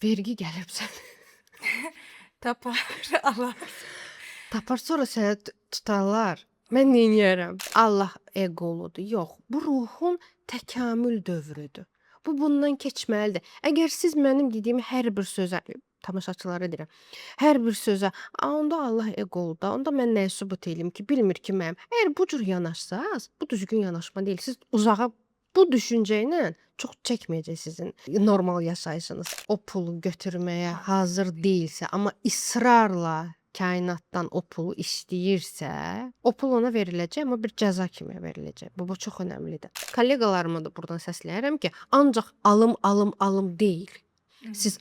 vergi gəlib sən. Tapar, alar. Tapar sonra səni tutarlar. Mən neyniyərəm? Allah eqoludur. Yox, bu ruhun təkamül dövrüdür. Bu bundan keçməlidir. Əgər siz mənim dediyim hər bir sözə, tamaşaçılara deyirəm, hər bir sözə, onda Allah eqoludur, onda mən nəyi sübut eləyim ki, bilmir ki mənim. Əgər bu cür yanaşsaz, bu düzgün yanaşma deyil. Siz uzağa bu düşüncə ilə çox çəkməyəcək sizin normal yaşayışınız. O pulu götürməyə hazır deyilsə, amma israrla kainatdan o pulu istəyirsə, o pul ona veriləcək, amma bir cəza kimi veriləcək. Bu çox önəmlidir. Kolleqalarıma da burdan səsləyirəm ki, ancaq alım, alım, alım deyil. Siz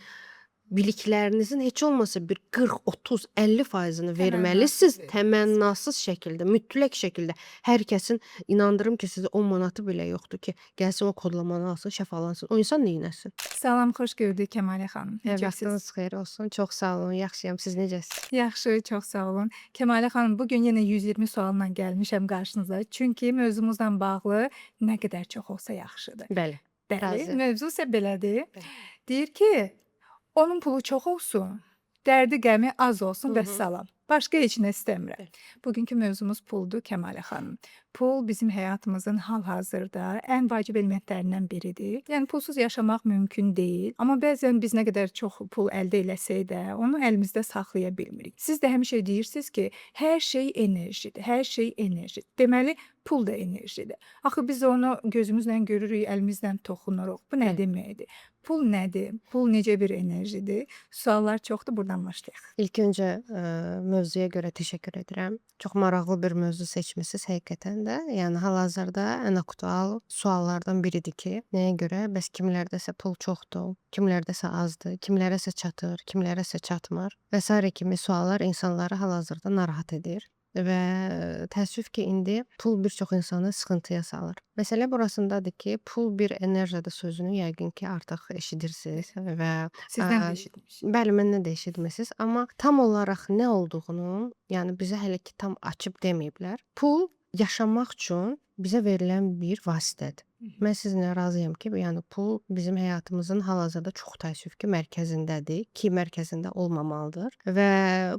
biliklərinizin heç olmasa bir 40, 30, 50%-ni verməlisiniz təmənnasız şəkildə, mütləq şəkildə. Hər kəsin inandırım ki, sizə 10 manatı belə yoxdur ki, gəlsin o kodlamanı alsın, şəfalansın. O insan neynəsin? Salam, xoş gördük Kəmalə xanım. Necəsiz? Vaxtınız xeyir olsun. Çox sağ olun. Yaxşıyam. Siz necəsiz? Yaxşı, çox sağ olun. Kəmalə xanım, bu gün yenə 120 sualla gəlmişəm qarşınıza. Çünki mövzumuzla bağlı nə qədər çox olsa yaxşıdır. Bəli. Bəli, Razıyam. mövzu isə belədir. Bəli. Deyir ki, onun pulu çox olsun, dərdi qəmi az olsun və Hı hı. salam. Başqa heç nə istəmirəm. Bəli. Bugünkü mövzumuz puldur Kəmalə xanım. Pul bizim həyatımızın hal-hazırda ən vacib elementlərindən biridir. Yəni pulsuz yaşamaq mümkün deyil, amma bəzən biz nə qədər çox pul əldə eləsək də, onu əlimizdə saxlaya bilmirik. Siz də həmişə deyirsiniz ki, hər şey enerjidir, hər şey enerjidir. Deməli, pul da enerjidir. Axı biz onu gözümüzlə görürük, əlimizlə toxunuruq. Bu nə Bəli. deməkdir? Pul nədir? Pul necə bir enerjidir? Suallar çoxdur, buradan başlayaq. İlk öncə mövzuya görə təşəkkür edirəm. Çox maraqlı bir mövzu seçmisiniz həqiqətən də. Yəni hal-hazırda ən aktual suallardan biridir ki, nəyə görə? Bəs kimlərdəsə pul çoxdur, kimlərdəsə azdır, kimlərəsə çatır, kimlərəsə çatmır və sairə kimi suallar insanları hal-hazırda narahat edir. Və təəssüf ki, indi pul bir çox insanı sıxıntıya salır. Məsələ burasındadır ki, pul bir enerjidir sözünü yəqin ki, artıq eşidirsiniz və Sizdən də eşitmişik. bəli, məndən də eşitmisiniz, amma tam olaraq nə olduğunu, yəni bizə hələ ki tam açıb deməyiblər. Pul yaşamaq üçün bizə verilən bir vasitədir. Mən sizinlə razıyam ki, yəni pul bizim həyatımızın hal-hazırda çox təəssüf ki, mərkəzindədir, ki mərkəzində olmamalıdır və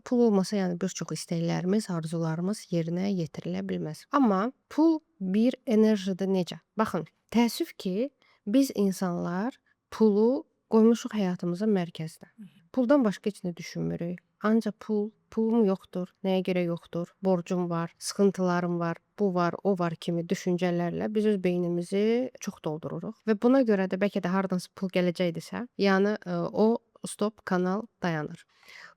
pul olmasa, yəni bir çox istəklərimiz, arzularımız yerinə yetirilə bilməz. Amma pul bir enerjidir necə? Baxın, təəssüf ki, biz insanlar pulu qoymuşuq həyatımızın mərkəzinə. Puldan başqa heç nə düşünmürük. Ancaq pulum yoxdur, nəyə görə yoxdur, borcum var, sıxıntılarım var, bu var, o var kimi düşüncələrlə biz öz beynimizi çox doldururuq. Və buna görə də bəlkə də hardansa pul gələcəkdisə, yəni o stop kanal dayanır.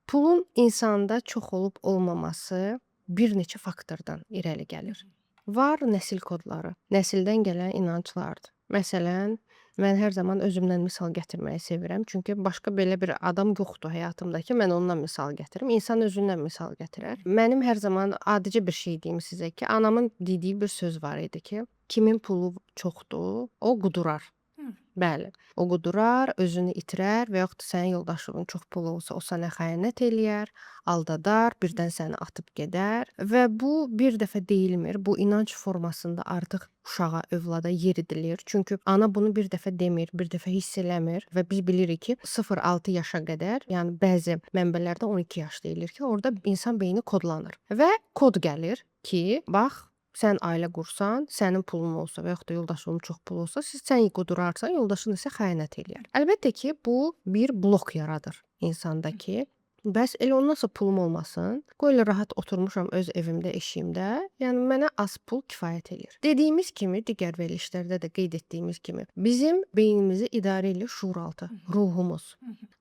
Pulun insanda çox olub olmaması bir neçə faktordan irəli gəlir. Var nəsil kodları, nəsildən gələn inanclardır. Məsələn, mən hər zaman özümdən misal gətirməyi sevirəm. Çünki başqa belə bir adam yoxdur həyatımda ki, mən ondan misal gətirim. İnsan özündən misal gətirər. Mənim hər zaman adicə bir şey deyim sizə ki, anamın dediyi bir söz var idi ki, kimin pulu çoxdur, o qudurar. Bəli, o qudurar, özünü itirər və yaxud da sənin yoldaşının çox pulu olsa, o sənə xəyanət eləyər, aldadar, birdən səni atıb gedər və bu bir dəfə deyilmir. Bu inanc formasında artıq uşağa, övlada yeridilir. Çünki ana bunu bir dəfə demir, bir dəfə hiss eləmir və biz bilirik ki, 0-6 yaşa qədər, yəni bəzi mənbələrdə 12 yaş deyilir ki, orada insan beyni kodlanır və kod gəlir ki, bax, sən ailə qursan, sənin pulun olsa və yaxud da yoldaşının çox pulu olsa, sən qudurarsan, yoldaşın isə xəyanət eləyər. Əlbəttə ki, bu bir blok yaradır insanda ki, bəs elə ondan sonra pulum olmasın, qoy elə rahat oturmuşam öz evimdə, eşiyimdə, yəni mənə az pul kifayət eləyir. Dediyimiz kimi, digər verilişlərdə də qeyd etdiyimiz kimi, bizim beynimizi idarə edir şuuraltı, ruhumuz.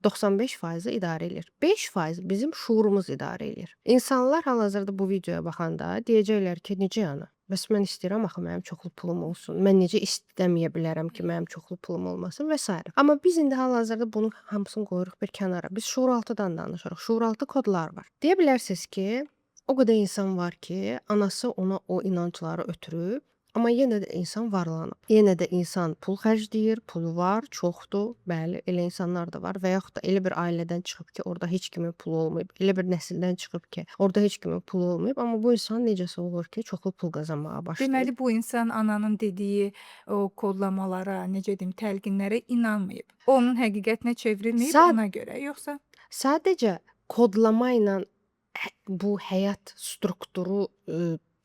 95% idarə edir. 5% bizim şuurumuz idarə edir. İnsanlar hal-hazırda bu videoya baxanda deyəcəklər ki, necə yəni? Bəs mən istəyirəm axı mənim çoxlu pulum olsun. Mən necə istəməyə bilərəm ki, mənim çoxlu pulum olmasın və s. Amma biz indi hal-hazırda bunun hamısını qoyuruq bir kənara. Biz şuuraltıdan danışırıq. Şuuraltı kodlar var. Deyə bilərsiniz ki, o qədər insan var ki, anası ona o inancları ötürüb, Amma yenə də insan varlanıb. Yenə də insan pul xərcləyir, pulu var, çoxdur. Bəli, elə insanlar da var və yaxud da elə bir ailədən çıxıb ki, orada heç kimin pulu olmayıb. Elə bir nəsildən çıxıb ki, orada heç kimin pulu olmayıb, amma bu insan necəsə olur ki, çoxlu pul qazanmağa başlayır. Deməli bu insan ananın dediyi o kodlamalara, necə deyim, təlqinlərə inanmayıb. O onun həqiqətinə çevrilməyib Sad- ona görə, yoxsa Sadəcə kodlama ilə bu həyat strukturu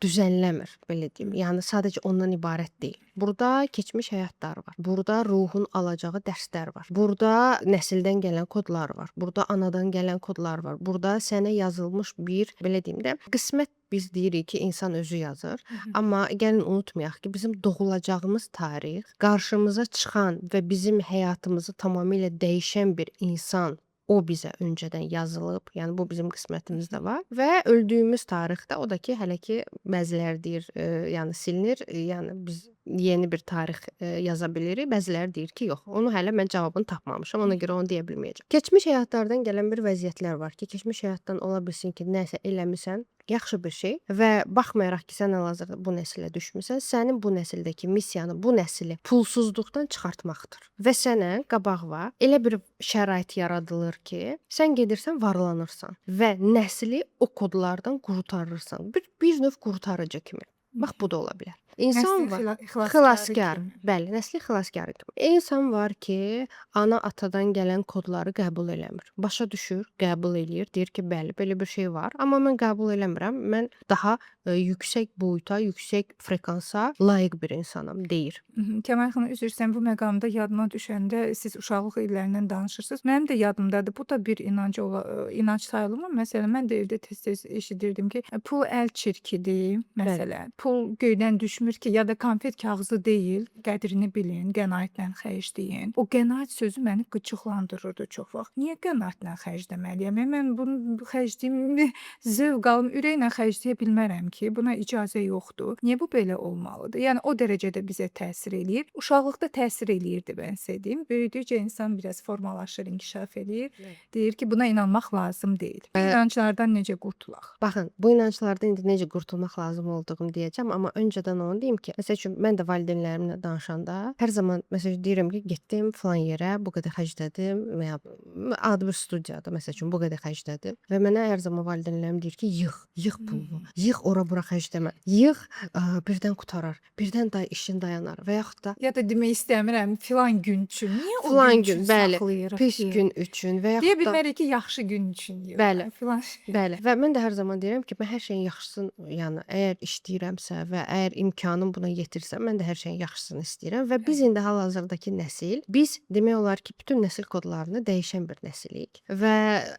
düzənləmir, belə deyim. Yəni sadəcə ondan ibarət deyil. Burada keçmiş həyatlar var. Burada ruhun alacağı dərslər var. Burada nəsildən gələn kodlar var. Burada anadan gələn kodlar var. Burada sənə yazılmış bir, belə deyim də, qismət biz deyirik ki, insan özü yazır. Amma gəlin unutmayaq ki, bizim doğulacağımız tarix, qarşımıza çıxan və bizim həyatımızı tamamilə dəyişən bir insan o bizə öncədən yazılıb, yəni bu bizim qismətimizdə var və öldüyümüz tarixdə o da ki, hələ ki bəziləri deyir, yəni silinir, yəni biz yeni bir tarix yaza bilirik, bəziləri deyir ki, yox. Onu hələ mən cavabını tapmamışam, ona görə onu deyə bilməyəcəm. Keçmiş həyatlardan gələn bir vəziyyətlər var ki, keçmiş həyatdan ola bilsin ki, nəsə eləmisən, yaxşı bir şey və baxmayaraq ki, sən hal-hazırda bu nəsilə düşmüsən, sənin bu nəsildəki missiyanı, bu nəsili pulsuzluqdan çıxartmaqdır. Və sənə qabaqva elə bir şərait yaradılır ki, sən gedirsən, varlanırsan və nəsli o kodlardan qurtarırsan. Bir növ qurtarıcı kimi. Bax bu da ola bilər. İnsan nəslin var. xilaskarı Xilaskar, kimi? bəli, nəsli xilaskarı kimi. İnsan var ki, ana atadan gələn kodları qəbul eləmir. Başa düşür, qəbul eləyir, deyir ki, bəli, belə bir şey var, amma mən qəbul eləmirəm. Mən daha yüksək boyuta, yüksək frekansa layiq bir insanam, deyir. Kəmal xanım, üzr istəyirəm, bu məqamda yadıma düşəndə siz uşaqlıq illərindən danışırsınız. Mənim də yadımdadır. Bu da bir inanc sayılır. Məsələn, mən də evdə tez-tez eşidirdim ki, pul əl çirkidir, məsələn. Pul göydən düşmür ki, ya da konfet kağızı deyil, qədrini bilin, qənaətlə xərcləyin. O qənaət sözü məni qıcıqlandırırdı çox vaxt. Niyə qənaətlə xərcləməliyəm? Mən bunu xərcləyim, zövq alım, ürəklə xərcləyə bilmərəm ki, buna icazə yoxdur. Niyə bu belə olmalıdır? Yəni o dərəcədə bizə təsir eləyir. Uşaqlıqda təsir eləyirdi mən sizə deyim. Böyüdükcə insan biraz formalaşır, inkişaf eləyir. Deyir ki, buna inanmaq lazım deyil. Bu inanclardan necə qurtulaq? Baxın, bu inanclardan indi necə qurtulmaq lazım olduğunu deyəcəm, amma öncədən onu deyim ki, məsəl üçün mən də valideynlərimlə danışanda hər zaman məsəl deyirəm ki, getdim falan yerə, bu qədər xərclədim və ya adi bir studiyada məsəl üçün bu qədər xərclədim və mənə hər zaman valideynlərim deyir ki, yığ pulunu, yığ ora-bura xərcləmə, yığ birdən qutarar, birdən işin dayanar və yaxud da Ya da demək istəmirəm filan gün üçün. Niyə o filan gün gün, üçün bəli, saxlayırıq pis ki? gün üçün və Deyə yaxud da bilmərik ki, yaxşı gün üçün deyirlər. Bəli. Filan. Bəli, və mən də hər zaman deyirəm ki, mən hər şeyin yaxşısını, yəni əgər işləyirəmsə və əgər imkanım buna yetirsə, mən də hər şeyin yaxşısını istəyirəm və biz indi hal-hazırdakı nəsil, biz demək olar ki, bütün nəsil kodlarını dəyişən bir nəsilik və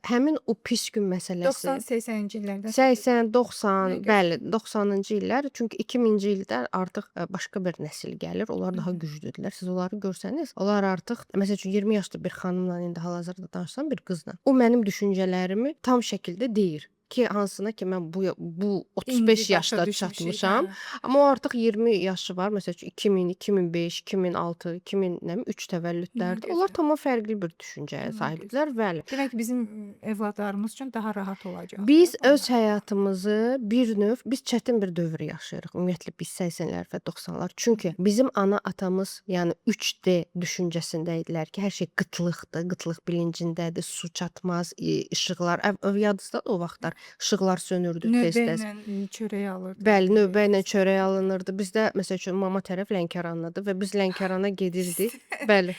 həmin o pis gün məsələsi 90-80-ci illərdə 80, 90, Nə bəli, 90-cı illər, çünki 2000-ci ildə artıq başqa bir nəsil gəlir. Onlar daha güclüdürlər. Siz onları görsəniz, onlar artıq məsəl üçün 20 yaşlı bir xanımla indi hal-hazırda danışsam bir qızla, o mənim düşüncələrimi tam şəkildə deyir ki, hansına ki mən bu 35 yaşda çatmışam. Amma o artıq 20 yaşı var. Məsəl üçün 2000, 2005, 2006, 2003 təvəllüdlərdə. Onlar tamam fərqli bir düşüncəyə sahibdirlər. Bəli. Demək ki, bizim övladlarımız üçün daha rahat olacaq. Biz öz həyatımızı bir növ, biz çətin bir dövr yaşayırıq. Ümumiyyətlə biz 80-lər və 90-lar. Çünki bizim ana atamız, yəni 3D düşüncəsində idilər ki, hər şey qıtlıqdır, qıtlıq bilincindədir, su çatmaz, işıqlar, yadınızdadır o vaxtlar işıqlar sönürdü tez-tez. Növbə ilə çörək alırdı. Bəli, növbə ilə çörək alınırdı. Bizdə məsəl üçün mama tərəf Lənkəranlıdır və biz Lənkərana gedirdik. Bəli.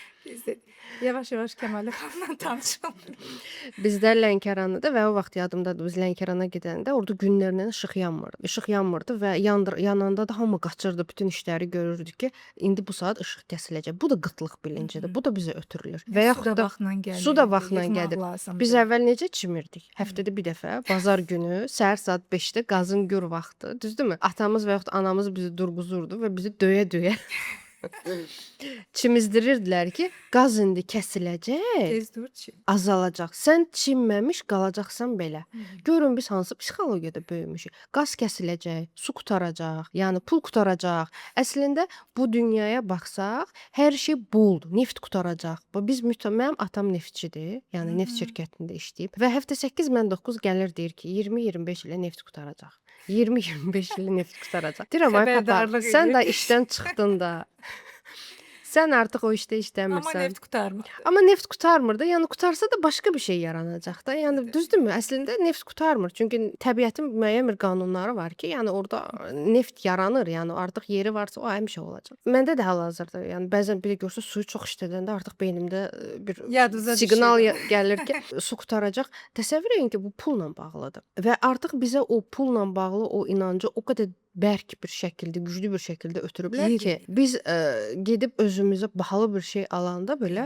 Yavaş-yavaş Kəmalə xanımla tanışalım. Bizdə Lənkəranlıdır və o vaxt yadımdadır, biz Lənkərana gedəndə orada günlərlə işıq yanmırdı. İşıq yanmırdı və yananda da hamı qaçırdı, bütün işləri görürdük ki, indi bu saat işıq kəsiləcək. Bu da qıtlıq bilincidir. Bu da bizə ötürülür. Və yaxud da su da vaxtla gəlir. Biz əvvəl necə çimirdik? Həftədə bir dəfə, bazar günü, səhər saat 5-də qazın gür vaxtı, düzdürmü? Atamız və yaxud anamız bizi durğuzurdu və bizi döyə-döyə Çimizdirirdilər ki, qaz indi kəsiləcək, Tez dur çi. azalacaq. Sən çinməmiş qalacaqsan belə. Görün biz hansı psixologiyada böyümüşük. Qaz kəsiləcək, su qurtaracaq, yəni pul qurtaracaq. Əslində bu dünyaya baxsaq, hər şey buldur. Neft qurtaracaq. Biz mənim atam neftçidir. Yəni neft şirkətində işləyib və həftə 8 mən 9 gəlir deyir ki, 20-25 ilə neft qurtaracaq. 20-25 ilə neft qurtaracaq. Deyirəm ay papa, Xəbərdarlıq sən də edir. işdən çıxdın da. Sən artıq o işdə Amma işləmirsən. neft qurtarmır. Amma neft qurtarmır da. Yəni qurtarsa da başqa bir şey yaranacaq da. Yəni düzdürmü? Əslində neft qurtarmır. Çünki təbiətin müəyyən bir qanunları var ki, yəni orada neft yaranır. Yəni artıq yeri varsa o həmişə olacaq. Məndə də hal-hazırda, yəni bəzən bir görsə suyu çox işlədəndə artıq beynimdə bir Yadınıza siqnal düşür. gəlir ki, su qurtaracaq. Təsəvvür edin ki, bu pulla bağlıdır. Və artıq bizə o pulla bağlı o inancı o qədər bərk bir şəkildə, güclü bir şəkildə ötürüblər ki, biz gedib özümüzə bahalı bir şey alanda belə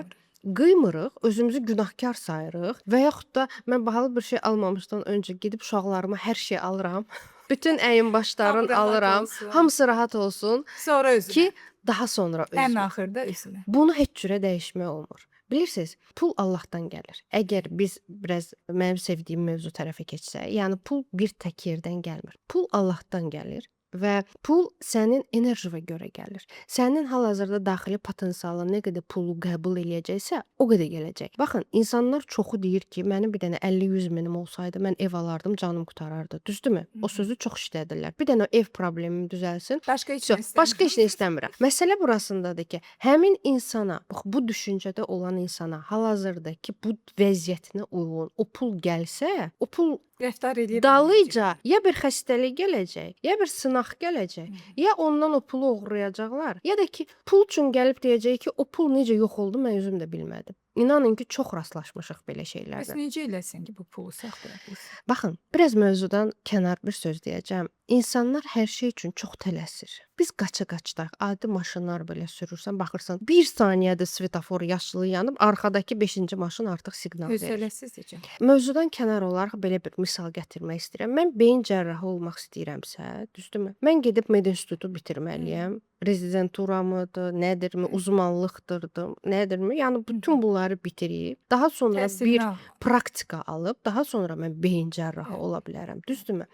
qıymırıq, özümüzü günahkar sayırıq və yaxud da mən bahalı bir şey almamışdan öncə gedib uşaqlarıma hər şey alıram. Bütün əyin başların Hamı rahat alıram. olsun. Hamısı rahat olsun Sonra özünə. ki, daha sonra ən özünə. axırda özünə. Bunu heç cürə dəyişmək olmur. Bilirsiniz, pul Allahdan gəlir. Əgər biz biraz mənim sevdiyim mövzu tərəfə keçsək, yəni pul bir tək yerdən gəlmir. Pul Allahdan gəlir və pul sənin enerjinə görə gəlir. Sənin hal-hazırda daxili potensialın nə qədər pulu qəbul eləyəcəksə, o qədər gələcək. Baxın, insanlar çoxu deyir ki, mənim bir dənə 50-100 minim olsaydı, mən ev alardım, canım qurtarardı. Düzdürmü? O sözü çox işlədirlər. Bir dənə ev problemim düzəlsin, Başqa heç Vəsə, nə başqa heç nə istəmirəm. Məsələ burasındadır ki, həmin insana, bax bu düşüncədə olan insana hal-hazırdakı bu vəziyyətinə uyğun o pul gəlsə, o pul rəftar eləyə dalıyca ya bir xəstəlik gələcək, ya bir sınaq gələcək, ya ondan o pulu oğurlayacaqlar, ya da ki, pul üçün gəlib deyəcək ki, o pul necə yox oldu, mən özüm də bilmədim. İnanın ki, çox rastlaşmışıq belə Bəs şeylərlə. necə eləsin ki, bu pulu saxlaya bilsin? Baxın, biraz mövzudan kənar bir söz deyəcəm. İnsanlar hər şey üçün çox tələsir. Biz qaça-qaçdaq, adi maşınlar belə sürürsən, baxırsan, 1 saniyədə svetofor yaşılı yanıb, arxadakı 5-ci maşın artıq siqnal verir. Hövsələsizcə. Mövzudan kənar olaraq belə bir misal gətirmək istəyirəm. Mən beyin cərrahı olmaq istəyirəmsə, düzdürmü? Mən gedib med institutu bitirməliyəm. Rezidenturamıdır, nədirmi, uzmanlıqdırdı, nədirmi? Yəni bütün bunları bitirib, daha sonra bir Təhsilini al. praktika alıb, daha sonra mən beyin cərrahı ola bilərəm, düzdürmü?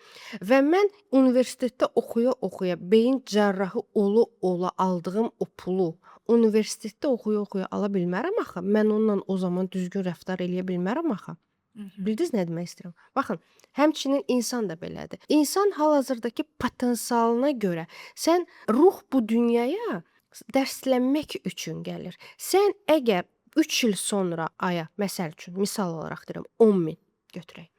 Və mən universitetdə oxuya-oxuya beyin cərrahı ola aldığım o pulu universitetdə oxuya-oxuya ala bilmərəm axı. Mən onunla o zaman düzgün rəftar eləyə bilmərəm axı. Bildiniz nə demək istəyirəm? Baxın, həmçinin insan da belədir. İnsan hal-hazırdakı potensialına görə sən ruh bu dünyaya dərslənmək üçün gəlir. Sən əgər 3 il sonra aya, məsəl üçün, misal olaraq deyirəm, 10.000 götürək.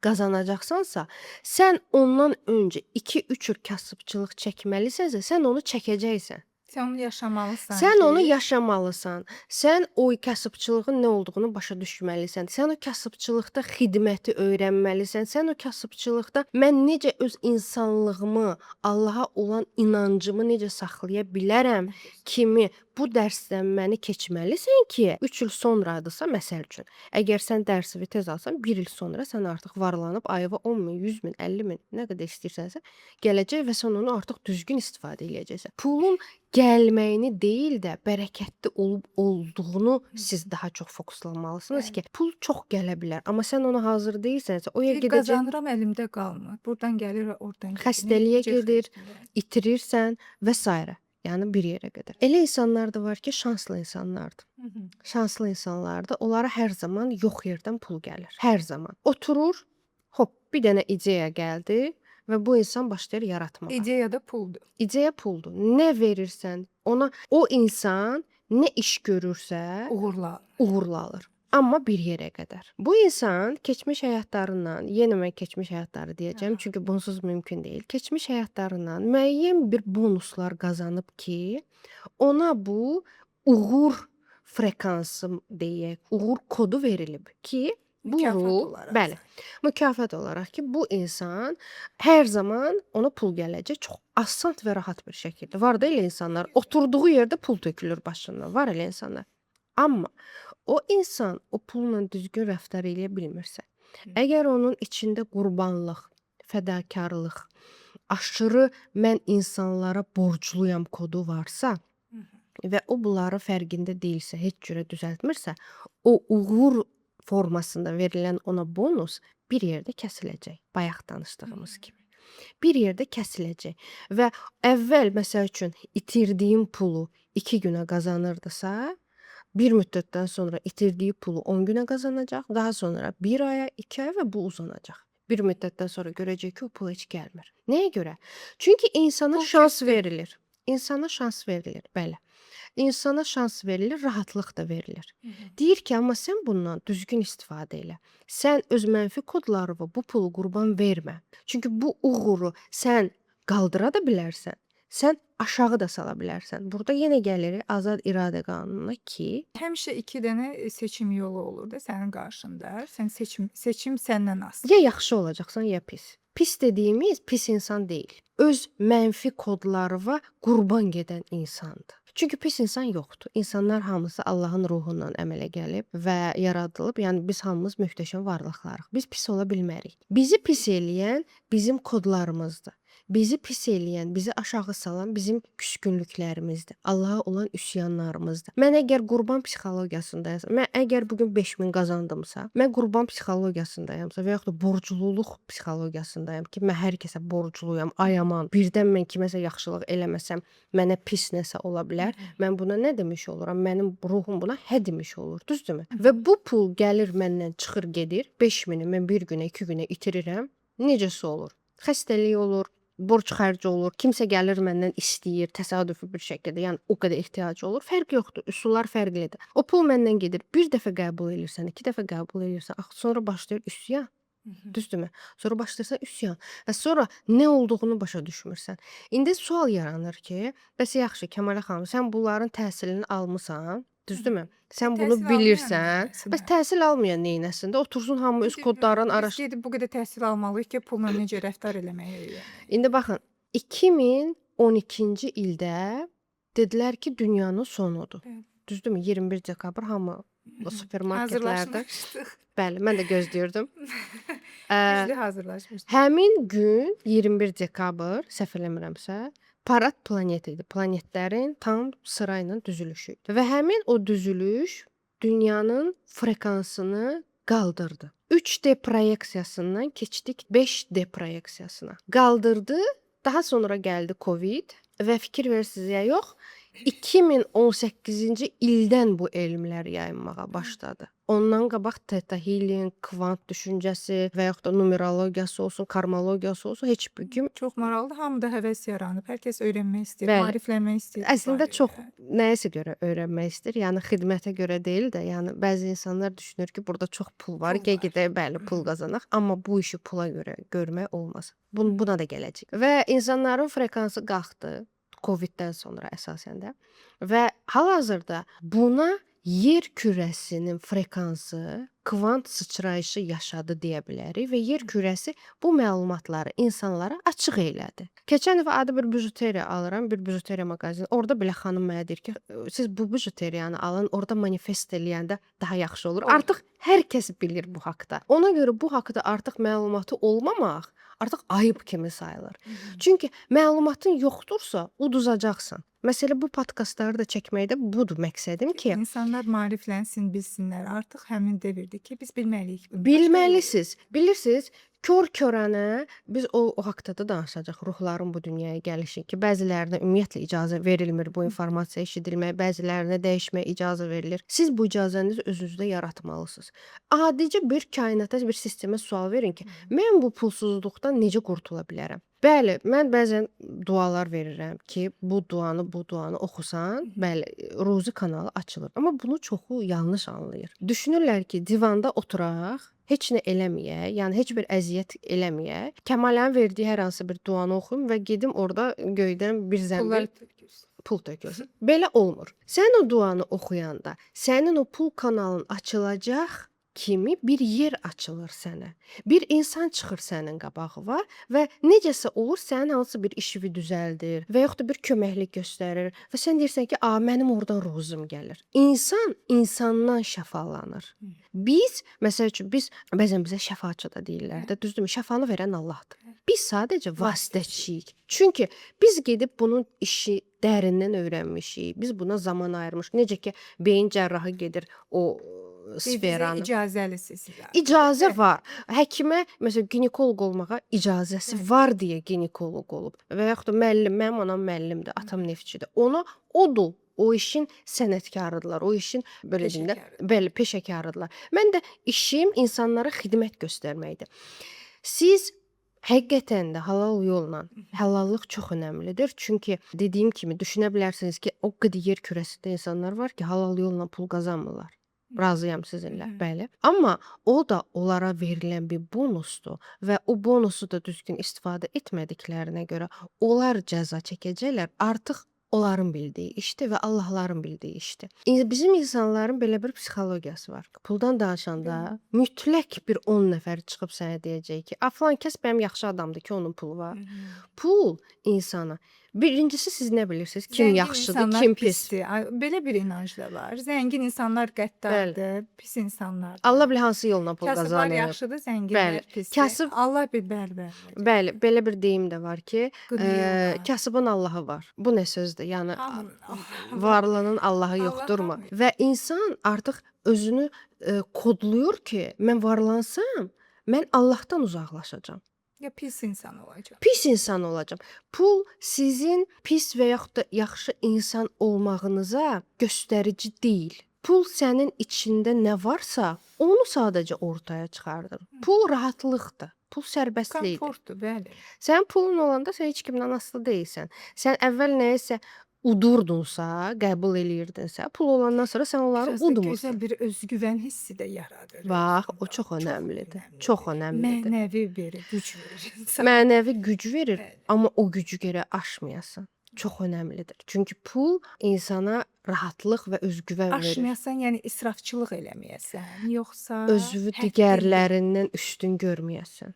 Qazanacaqsansa, sən ondan öncə 2-3 il kasıbçılıq çəkməlisənsə, sən onu çəkəcəksən. Sən onu yaşamalısan Sən ki, onu yaşamalısan. Sən o kasıbçılığın nə olduğunu başa düşməlisən. Sən o kasıbçılıqda xidməti öyrənməlisən. Sən o kasıbçılıqda mən necə öz insanlığımı, Allaha olan inancımı necə saxlaya bilərəm kimi bu dərsdən məni keçməlisən ki, 3 il sonradırsa, məsəl üçün, əgər sən dərsini tez alsan, 1 il sonra sən artıq varlanıb ayva 10.000, 100.000, 50.000, nə qədər istəyirsənsə, gələcək və sən onu artıq düzgün istifadə edəcəksən. Pulun gəlməyini deyil də bərəkətli olub olduğunu siz daha çox fokuslanmalısınız ki, pul çox gələ bilər, amma sən ona hazır deyilsənsə, o yer bir gedəcək, qazanıram əlimdə qalmır. Buradan gəlir, oradan gedir. xəstəliyə Necə gedir, xərcləyirəm? itirirsən və s. Yəni bir yerə qədər. Elə insanlar da var ki, şanslı insanlardır. Şanslı insanlarda onlara hər zaman yox yerdən pul gəlir. Hər zaman. Oturur, hop, bir dənə ideya gəldi və bu insan başlayır yaratmağa. İdeya da puldur. İdeya puldur. Nə verirsən, ona o insan nə iş görürsə, Uğurla. uğurlu alır. Amma bir yerə qədər. Bu insan keçmiş həyatlarından, yenə mən keçmiş həyatları deyəcəm, çünki bunsuz mümkün deyil. Keçmiş həyatlarından müəyyən bir bonuslar qazanıb ki, ona bu uğur frekansı deyək, uğur kodu verilib ki, bu Mükafat ruh, olaraq. bəli, mükafat olaraq ki, bu insan hər zaman ona pul gələcək çox asan və rahat bir şəkildə. Var da elə insanlar, oturduğu yerdə pul tökülür başından. Var elə insanlar. Amma o insan o pulla düzgün rəftar eləyə bilmirsə, əgər onun içində qurbanlıq, fədakarlıq, aşırı mən insanlara borcluyam kodu varsa, və o bunların fərqində deyilsə, heç cürə düzəltmirsə, o uğur formasında verilən ona bonus bir yerdə kəsiləcək. Bayaq danışdığımız kimi. Bir yerdə kəsiləcək və əvvəl məsəl üçün itirdiyim pulu 2 günə qazanırdısa, bir müddətdən sonra itirdiyi pulu 10 günə qazanacaq, daha sonra 1 aya, 2 aya və bu uzanacaq. Bir müddətdən sonra görəcək ki, o pul heç gəlmir. Nəyə görə? Çünki insana Pul şans küsdü. verilir. İnsana şans verilir, bəli. İnsana şans verilir, rahatlıq da verilir. Deyir ki, amma sən bundan düzgün istifadə elə. Sən öz mənfi kodlarına bu pulu qurban vermə. Çünki bu uğuru sən qaldıra da bilərsən, sən aşağı da sala bilərsən. Burada yenə gəlirik azad iradə qanununa ki, Həmişə 2 dənə seçim yolu olur da sənin qarşında. Sən seçim səndən asılı. ya yaxşı olacaqsan, ya pis. Pis dediyimiz pis insan deyil. Öz mənfi kodlarına qurban gedən insandır. Çünki pis insan yoxdur. İnsanlar hamısı Allahın ruhundan əmələ gəlib və yaradılıb. Yəni biz hamımız möhtəşəm varlıqlarıq. Biz pis ola bilmərik. Bizi pis eləyən bizim kodlarımızdır. Bizi pis eləyən, bizi aşağı salan bizim küskünlüklərimizdir. Allaha olan üsyanlarımızdır. Mən əgər qurban psixologiyasındaysam, mən əgər bu gün 5000 qazandımsa, mən qurban psixologiyasındayamsa və yaxud da borcluluq psixologiyasındayam ki, mən hər kəsə borcluyam, ayaman. Birdən mən kiməsə yaxşılıq eləməsəm, mənə pis nəsə ola bilər. Mən buna nə demiş oluram? Mənim ruhum buna hə demiş olur, düzdürmü? Və bu pul gəlir məndən çıxır gedir. 5000-i mən bir günə, 2 günə itirirəm. Necəsə olur? Xəstəlik olur, borc xərci olur, kimsə gəlir məndən istəyir, təsadüfi bir şəkildə, yəni o qədər ehtiyacı olur. Fərq yoxdur, üsullar fərqlidir. O pul məndən gedir. Bir dəfə qəbul edirsən, 2 dəfə qəbul edirsən, sonra başlayır üsyan. Düzdürmü? Sonra başlayırsan üsyan. Və sonra nə olduğunu başa düşmürsən. İndi sual yaranır ki, bəs yaxşı Kəmalə xanım, sən bunların təhsilini almısan, düzdürmü? Sən bunu Təhsil almayan bilirsən. neynəsin? Bəs təhsil almayan neynəsin də? Otursun hamı öz kodlarını Biz araşdır. gedib bu qədər təhsil almalıyıq ki, pulla necə rəftar eləməyi öyrənək. İndi baxın, 2012-ci ildə dedilər ki, dünyanın sonudur. Bəli. Düzdürmü? 21 dekabr hamı o supermarketlərdə. Hazırlaşmışdıq. Bəli, mən də gözləyirdim. Güclü hazırlaşmışdıq. Həmin gün 21 dekabr, səhv eləmirəmsə, Parad Planet idi. Planetlərin tam sıra ilə düzülüşü idi. Və həmin o düzülüş dünyanın frekansını qaldırdı. 3D proyeksiyasından keçdik 5D proyeksiyasına. Qaldırdı, daha sonra gəldi Covid və fikir versiniz ya yox, 2018-ci ildən bu elmlər yayılmağa başladı. Ondan qabaq Theta Healing, kvant düşüncəsi və yaxud da numerologiyası olsun, karmologiyası olsun, heç bir gün Çox maraqlıdır. Hamıda həvəs yaranıb. Hər kəs öyrənmək istəyir, Bəli. maariflənmək istəyir. bu əslində barədə. çox nəyisə görə öyrənmək istəyir. Yəni xidmətə görə deyil də, yəni bəzi insanlar düşünür ki, burada çox pul var, Pul var. gedək bəli pul qazanaq, amma bu işi pula görə görmək olmaz. Buna da gələcək. Və insanların frekansı qalxdı Coviddən sonra əsasən də və hal-hazırda buna yer kürəsinin frekansı kvant sıçrayışı yaşadı deyə bilərik və yer kürəsi bu məlumatları insanlara açıq elədi. Keçən dəfə adi bir bijuteriya alıram, bir bijuteriya mağazini. Orada belə xanım mənə deyir ki, siz bu bijuteriyanı alın, orada manifest eləyəndə daha yaxşı olur. Olur. Artıq hər kəs bilir bu haqqda. Ona görə bu haqqda artıq məlumatı olmamaq artıq ayıb kimi sayılır. Çünki məlumatın yoxdursa, uduzacaqsan. Məsələ bu podkastları da çəkməkdə budur məqsədim ki, İnsanlar maariflənsin, bilsinlər. Artıq həmin devirdir ki, biz bilməliyik bunu. bilməlisiniz. Bilirsiniz, kör-körənə biz o haqqda da danışacağıq. Ruhların bu dünyaya gəlişi ki, bəzilərinə ümumiyyətlə icazə verilmir bu informasiya eşidilməyə, bəzilərinə dəyişməyə icazə verilir. Siz bu icazənizi özünüzdə yaratmalısınız. Adicə bir kainata, bir sistemə sual verin ki, mən bu pulsuzluqdan necə qurtula bilərəm? Bəli, mən bəzən dualar verirəm ki, bu duanı oxusan, bəli, ruzi kanalı açılır. Amma bunu çoxu yanlış anlayır. Düşünürlər ki, divanda oturaq, heç nə eləməyək, yəni heç bir əziyyət eləməyək. Kəmalənin verdiyi hər hansı bir duanı oxuyum və gedim orada göydən bir zəmbil Pulları tökürsün. pul tökülsün. Belə olmur. Sən o duanı oxuyanda sənin o pul kanalın açılacaq, kimi bir yer açılır sənə. Bir insan çıxır sənin qabağına və necəsə olur sənin hansısa bir işini düzəldir və yaxud da bir köməklik göstərir və sən deyirsən ki, "A, mənim oradan ruzum gəlir." İnsan insandan şəfalanır. Biz, məsəl üçün bəzən bizə şəfaçı da deyirlər də, düzdürmü? Şəfanı verən Allahdır. Biz sadəcə vasitəçiyik. Çünki biz gedib bunun işi dərindən öyrənmişik. Biz buna zaman ayırmışıq. Necə ki, beyin cərrahı gedir o sferanı. İcazəlisiz. İcazə var. Həkimə, məsələn, ginekoloq olmağa icazəsi var deyə ginekoloq olub. Və yaxud da müəllim, mənim anam müəllimdir, atam neftçidir. Ona odur. O işin sənətkarıdırlar. O işin belə deyim də, bəli, peşəkarıdırlar. Mən də işim insanlara xidmət göstərməkdir. Siz həqiqətən də halal yolla, halallıq çox önəmlidir. Çünki dediyim kimi düşünə bilərsiniz ki, o qədər yer kürəsində insanlar var ki, halal yolla pul qazanmırlar. Razıyam sizinlə, bəli. Amma o da onlara verilən bir bonusdur və o bonusu da düzgün istifadə etmədiklərinə görə onlar cəza çəkəcəklər. Artıq onların bildiyi işdir və Allahların bildiyi işdir. Bizim insanların belə bir psixologiyası var. Puldan danışanda mütləq bir 10 nəfər çıxıb sənə deyəcək ki, "A, falan kəs mənim yaxşı adamdır ki, onun pulu var." Pul insana birincisi siz nə bilirsiniz? Kim Zəngin yaxşıdır, insanlar kim pis. pisdir. Belə bir inanc da var. Zəngin insanlar qəddardır, pis insanlardır. Allah bilir hansı yolla pul Kasıblar qazanır. yaxşıdır, zənginlər Bəli. pisdir. Kasıb Allah bir bərbər. Bəli, belə bir deyim də var ki, Qınayırlar. kasıbın Allahı var. Bu nə sözdür? Yəni Hamının Allahı var. varlının Allahı Allah yoxdurmu? hamı. Və insan artıq özünü kodluyur ki, mən varlansam, mən Allahdan uzaqlaşacağam. Ya pis insan olacaq. Pis insan olacağam. Pul sizin pis və yaxud da yaxşı insan olmağınıza göstərici deyil. Pul sənin içində nə varsa, onu sadəcə ortaya çıxardır. Pul rahatlıqdır. Pul sərbəstlikdir. Komfortdur, bəli. Sənin pulun olanda sən heç kimdən asılı deyilsən. Sən əvvəl nəyisə udurdunsa, qəbul eləyirdinsə, pul olandan sonra sən onları Biraz da udmursan. gözəl bir özgüvən hissi də yaradır. Bax, o özündə. çox önəmlidir. önəmlidir. Çox önəmlidir. Mənəvi verir, güc verir insana. Mənəvi güc verir, Bəli. amma o gücü gərək aşmayasan. Çox önəmlidir. Çünki pul insana rahatlıq və özgüvən verir. Aşmayasan, yəni israfçılıq eləməyəsən, yoxsa Özünü həddin- digərlərindən üstün görməyəsən.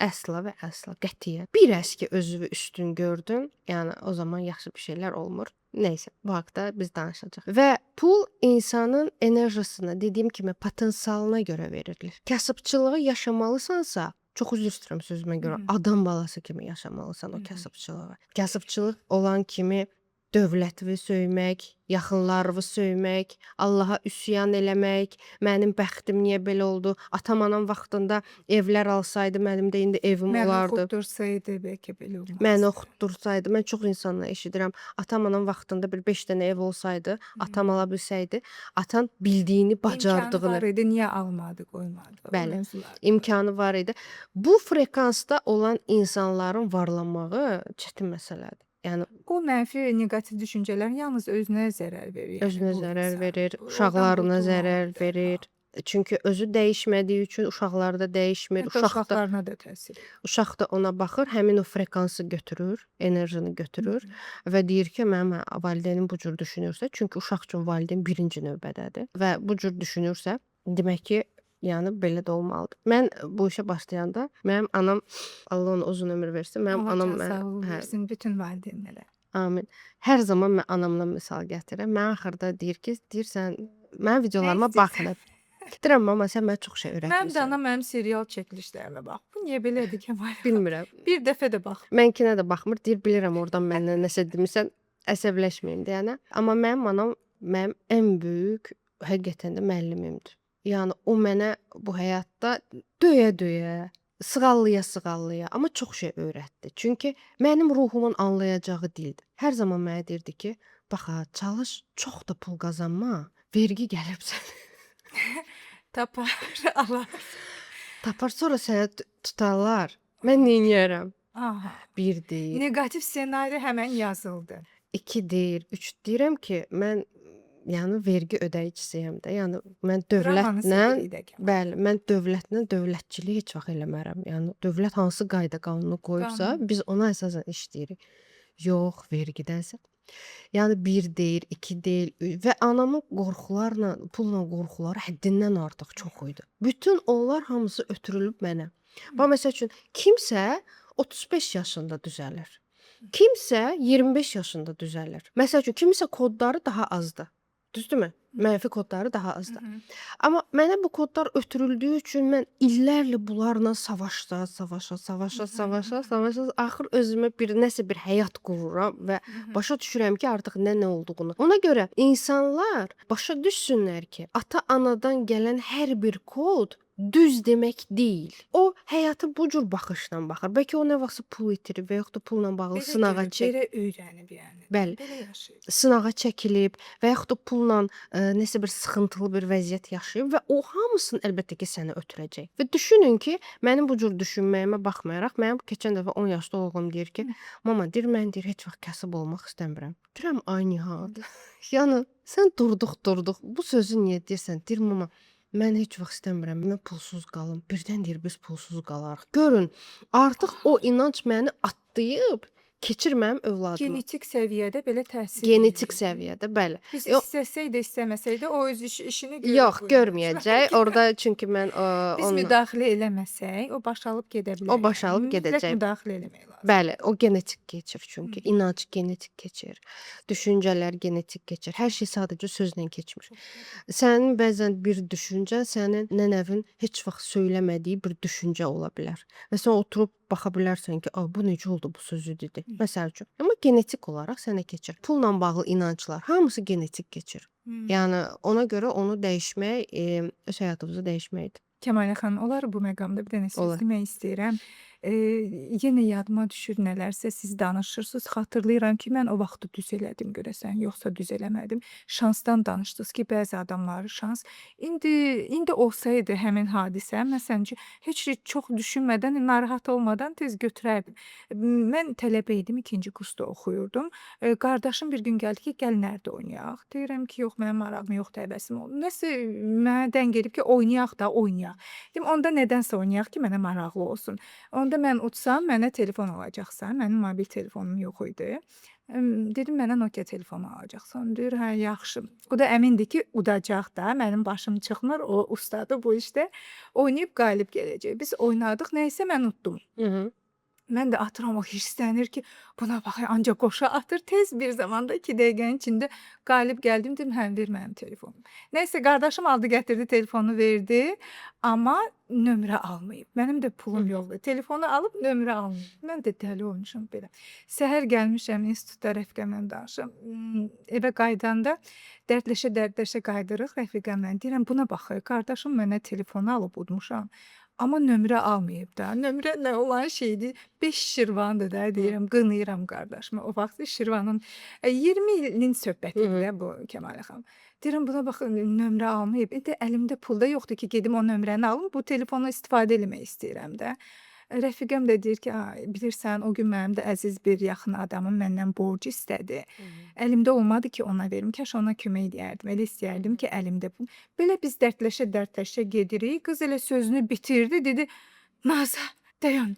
Əsla və əsla, qətiyyən. Bir əski özünü üstün gördün, yəni o zaman yaxşı bir şeylər olmur. Nəysə, bu haqqda biz danışacağıq. Və pul insanın enerjisini, dediyim kimi, potensialına görə verilir. Kasıbçılığı yaşamalısansa, çox üzr istəyirəm sözümə görə, adam balası kimi yaşamalısan o kasıbçılığı. Kasıbçılıq olan kimi dövləti söymək, yaxınlarını söymək, Allaha üsyan eləmək, mənim bəxtim niyə belə oldu? Atam anam vaxtında evlər alsaydı, mənim də indi evim Mən olardı. oxudursaydı bəlkə belə olmazdı. Məni oxutdursaydı, mən çox insanla eşidirəm. Atam anam vaxtında bir 5 dənə ev olsaydı, atam ala bilsəydi, atan bildiyini, İmkanı bacardığını, var idi, niyə almadı, qoymadı? O Bəli. mövzular. imkanı var idi. Bu frekansda olan insanların varlanmağı çətin məsələdir. Yəni O mənfi, neqativ düşüncələr yalnız özünə zərər verir. özünə bu zərər insan. verir, Oradan uşaqlarına zərər qurtulmalıdır. verir. Çünki özü dəyişmədiyi üçün uşaqları da dəyişmir. Hətta uşaqlarına da təsir edir. Uşaq da ona baxır, həmin o frekansı götürür, enerjini götürür və deyir ki, mənim valideynim bu cür düşünürsə, çünki uşaq üçün valideyn birinci növbədədir və bu cür düşünürsə, demək ki, yəni belə də olmalıdır. Mən bu işə başlayanda mənim anam, Allah ona uzun ömür versin, mənim Allah anam can sağlığı hə, versin bütün valideynlərə. amin. Hər zaman mən anamdan misal gətirirəm. Mən axırda deyir ki, deyirsən, mənim videolarıma Nə baxın. Deyirəm, mama, sən mənə çox şey Mənim də öyrətmisən. anam mənim serial çəkilişlərimə bax. Bu niyə belədir Kəmal? Bilmirəm. Bir dəfə də bax. Mənkinə də baxmır. Deyir, bilirəm oradan məndən nəsə demisən, əsəbləşməyim deyənə. Amma mənim anam mənim ən böyük həqiqətən də müəllimimdir. Yəni o mənə bu həyatda döyə-döyə, sığallaya-sığallaya, amma çox şey öyrətdi. Çünki mənim ruhumun anlayacağı dildir. Hər zaman mənə deyirdi ki, bax ha, çalış, çox da pul qazanma, vergi gəlib sənə. Tapar, Allah. Tapar sonra sənə tutarlar. Mən neyniyərəm? Aha. Bir deyir, Neqativ ssenari həmən yazıldı. 2 deyir, 3 deyirəm ki, mən yəni vergi ödəyicisiyəm də. Yəni mən Dramaını dövlətlə, sevirik də Kəmal. bəli, mən dövlətlə dövlətçilik heç vaxt eləmərəm. Yəni dövlət hansı qayda qanunu qoyubsa, Qanun. biz ona əsasən işləyirik. Yox, vergidənsə. Yəni 1 deyil, 2 deyil və anamın qorxularla, pulla qorxuları həddindən artıq çox idi. Bütün onlar hamısı ötürülüb mənə. Bax məsəl üçün kimsə 35 yaşında düzəlir. Kimsə 25 yaşında düzəlir. Məsəl üçün kimisə kodları daha azdır. Düzdürmü? Mənfi kodları daha azdır. Amma mənə bu kodlar ötürüldüyü üçün mən illərlə bunlarla savaşa, axır özümə nəsə bir həyat qururam və başa düşürəm ki, artıq nə olduğunu. Ona görə insanlar başa düşsünlər ki, ata-anadan gələn hər bir kod düz demək deyil. O həyata bu cür baxışla baxır. Bəlkə o nə vaxtsa pul itirir və yaxud da pulla bağlı sınağa Belə öyrənib yəni. Bəli. Belə yaşayır. sınağa çəkilib və yaxud da pulla nəsə bir sıxıntılı bir vəziyyət yaşayıb və o hamısını əlbəttə ki, sənə ötürəcək. Və düşünün ki, mənim bu cür düşünməyimə baxmayaraq, mənim keçən dəfə 10 yaşlı oğlum deyir ki, mama, deyir, mən deyir, heç vaxt kasıb olmaq istəmirəm. Deyirəm, ay Nihat. Yəni sən durduq. Bu sözü niyə deyirsən? Deyir, mama, mən heç vaxt istəmirəm. Mən pulsuz qalım. Birdən deyir, biz pulsuz qalarıq. Görün, artıq o inanc məni atlayıb keçir mənim övladıma. Genetik səviyyədə belə təsir Genetik edir. səviyyədə, bəli. Biz Yox, istəsək də, istəməsək də o öz işini görür. yox, bu görməyəcək. Orada çünki mən Biz onunla müdaxilə eləməsək, o boşalıb gedə bilər. o boşalıb Yəni, mütləq gedəcək. müdaxilə eləmək lazım. Bəli, o genetik keçir çünki. İnanc genetik keçir. Düşüncələr genetik keçir. Hər şey sadəcə sözlə keçmir. Sənin bəzən bir düşüncə sənin nənəvin heç vaxt söyləmədiyi bir düşüncə ola bilər. Və sən oturub baxa bilərsən ki, bu necə oldu bu sözü dedi. Məsəl üçün. Amma genetik olaraq sənə keçir. Pulla bağlı inanclar hamısı genetik keçir. Yəni ona görə onu dəyişmək öz həyatımızı dəyişməkdir. Kəmalə xanım, olar bu məqamda bir dənə söz Olar. demək istəyirəm. Yenə yadıma düşür nələrsə siz danışırsınız. Xatırlayıram ki, mən o vaxtı düz elədim görəsən, yoxsa düz eləmədim. Şansdan danışdınız ki, bəzi adamları şans. İndi olsaydı həmin hadisə, məsələn ki, heç çox düşünmədən, narahat olmadan tez götürərdim. Mən tələbə idim, 2-ci kursda oxuyurdum. Qardaşım bir gün gəldi ki, gəl nərdə oynayaq. Deyirəm ki, yox, mənim marağım yoxdur, həvəsim olmur. Nəsə mənə dəng gelib ki, oynayaq da, oynayaq. Dedim, onda nədənsə oynayaq ki, mənə maraqlı olsun. Onda mən utsam, mənə telefon alacaqsan. Mənim mobil telefonum yox idi. Dedim, mənə Nokia telefonu alacaqsan. Deyir, hə, yaxşı. O da əmindir ki, udacaq da. Mənim başım çıxmır, o ustadır bu işdə. Oynayıb qalib gələcək. Biz oynadıq, nəysə mən utdum. Mən də atıram, o hirslənir ki, buna bax, ancaq qoşa atır. Tez bir zamanda 2 dəqiqənin içində qalib gəldim. Dedim, hə, ver mənim telefonum. Nəysə, qardaşım aldı, gətirdi, telefonu verdi. Amma nömrə almayıb. Mənim də pulum yoxdur. Telefonu alıb nömrə almayıb. Mən də dəli olmuşam belə. Səhər gəlmişəm institutda rəfiqəmlə danışıram. Evə qaydanda dərdləşə qayıdırıq rəfiqəmlə. Deyirəm, buna bax, qardaşım mənə telefonu alıb udmuşam. Amma nömrə almayıb da. Nömrə nə olan şeydir? 5 şirvandır da, deyirəm, qınayıram qardaşıma. O vaxt Şirvanın 20 ilin söhbətidir də bu Kəmalə xanım. Deyirəm, buna bax, nömrə almayıb. İndi əlimdə pul da yoxdur ki, gedim o nömrəni alım, bu telefonu istifadə eləmək istəyirəm də. Rəfiqəm də deyir ki, bilirsən, o gün mənim də əziz bir yaxın adamım məndən borc istədi. Əlimdə olmadı ki, ona verim. Kaş ona kömək edərdim. Elə istəyərdim ki, əlimdə pul. Belə biz dərdləşə gedirik. Qız elə sözünü bitirdi, dedi, Nazə, dayan.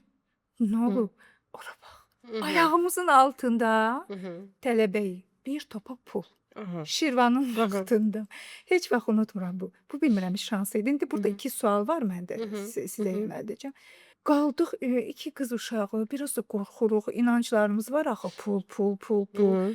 Nə olub? Ora bax. Ayağımızın altında tələbəyik. Bir topa pul. Şirvanın vaxtında. Heç vaxt unutmuram bu. Bu bilmirəm şans idi. İndi burada 2 sual var məndə. Sizə yönəldəcəm. Qaldıq 2 qız uşağı, biraz da qorxuruq. İnanclarımız var axı, pul.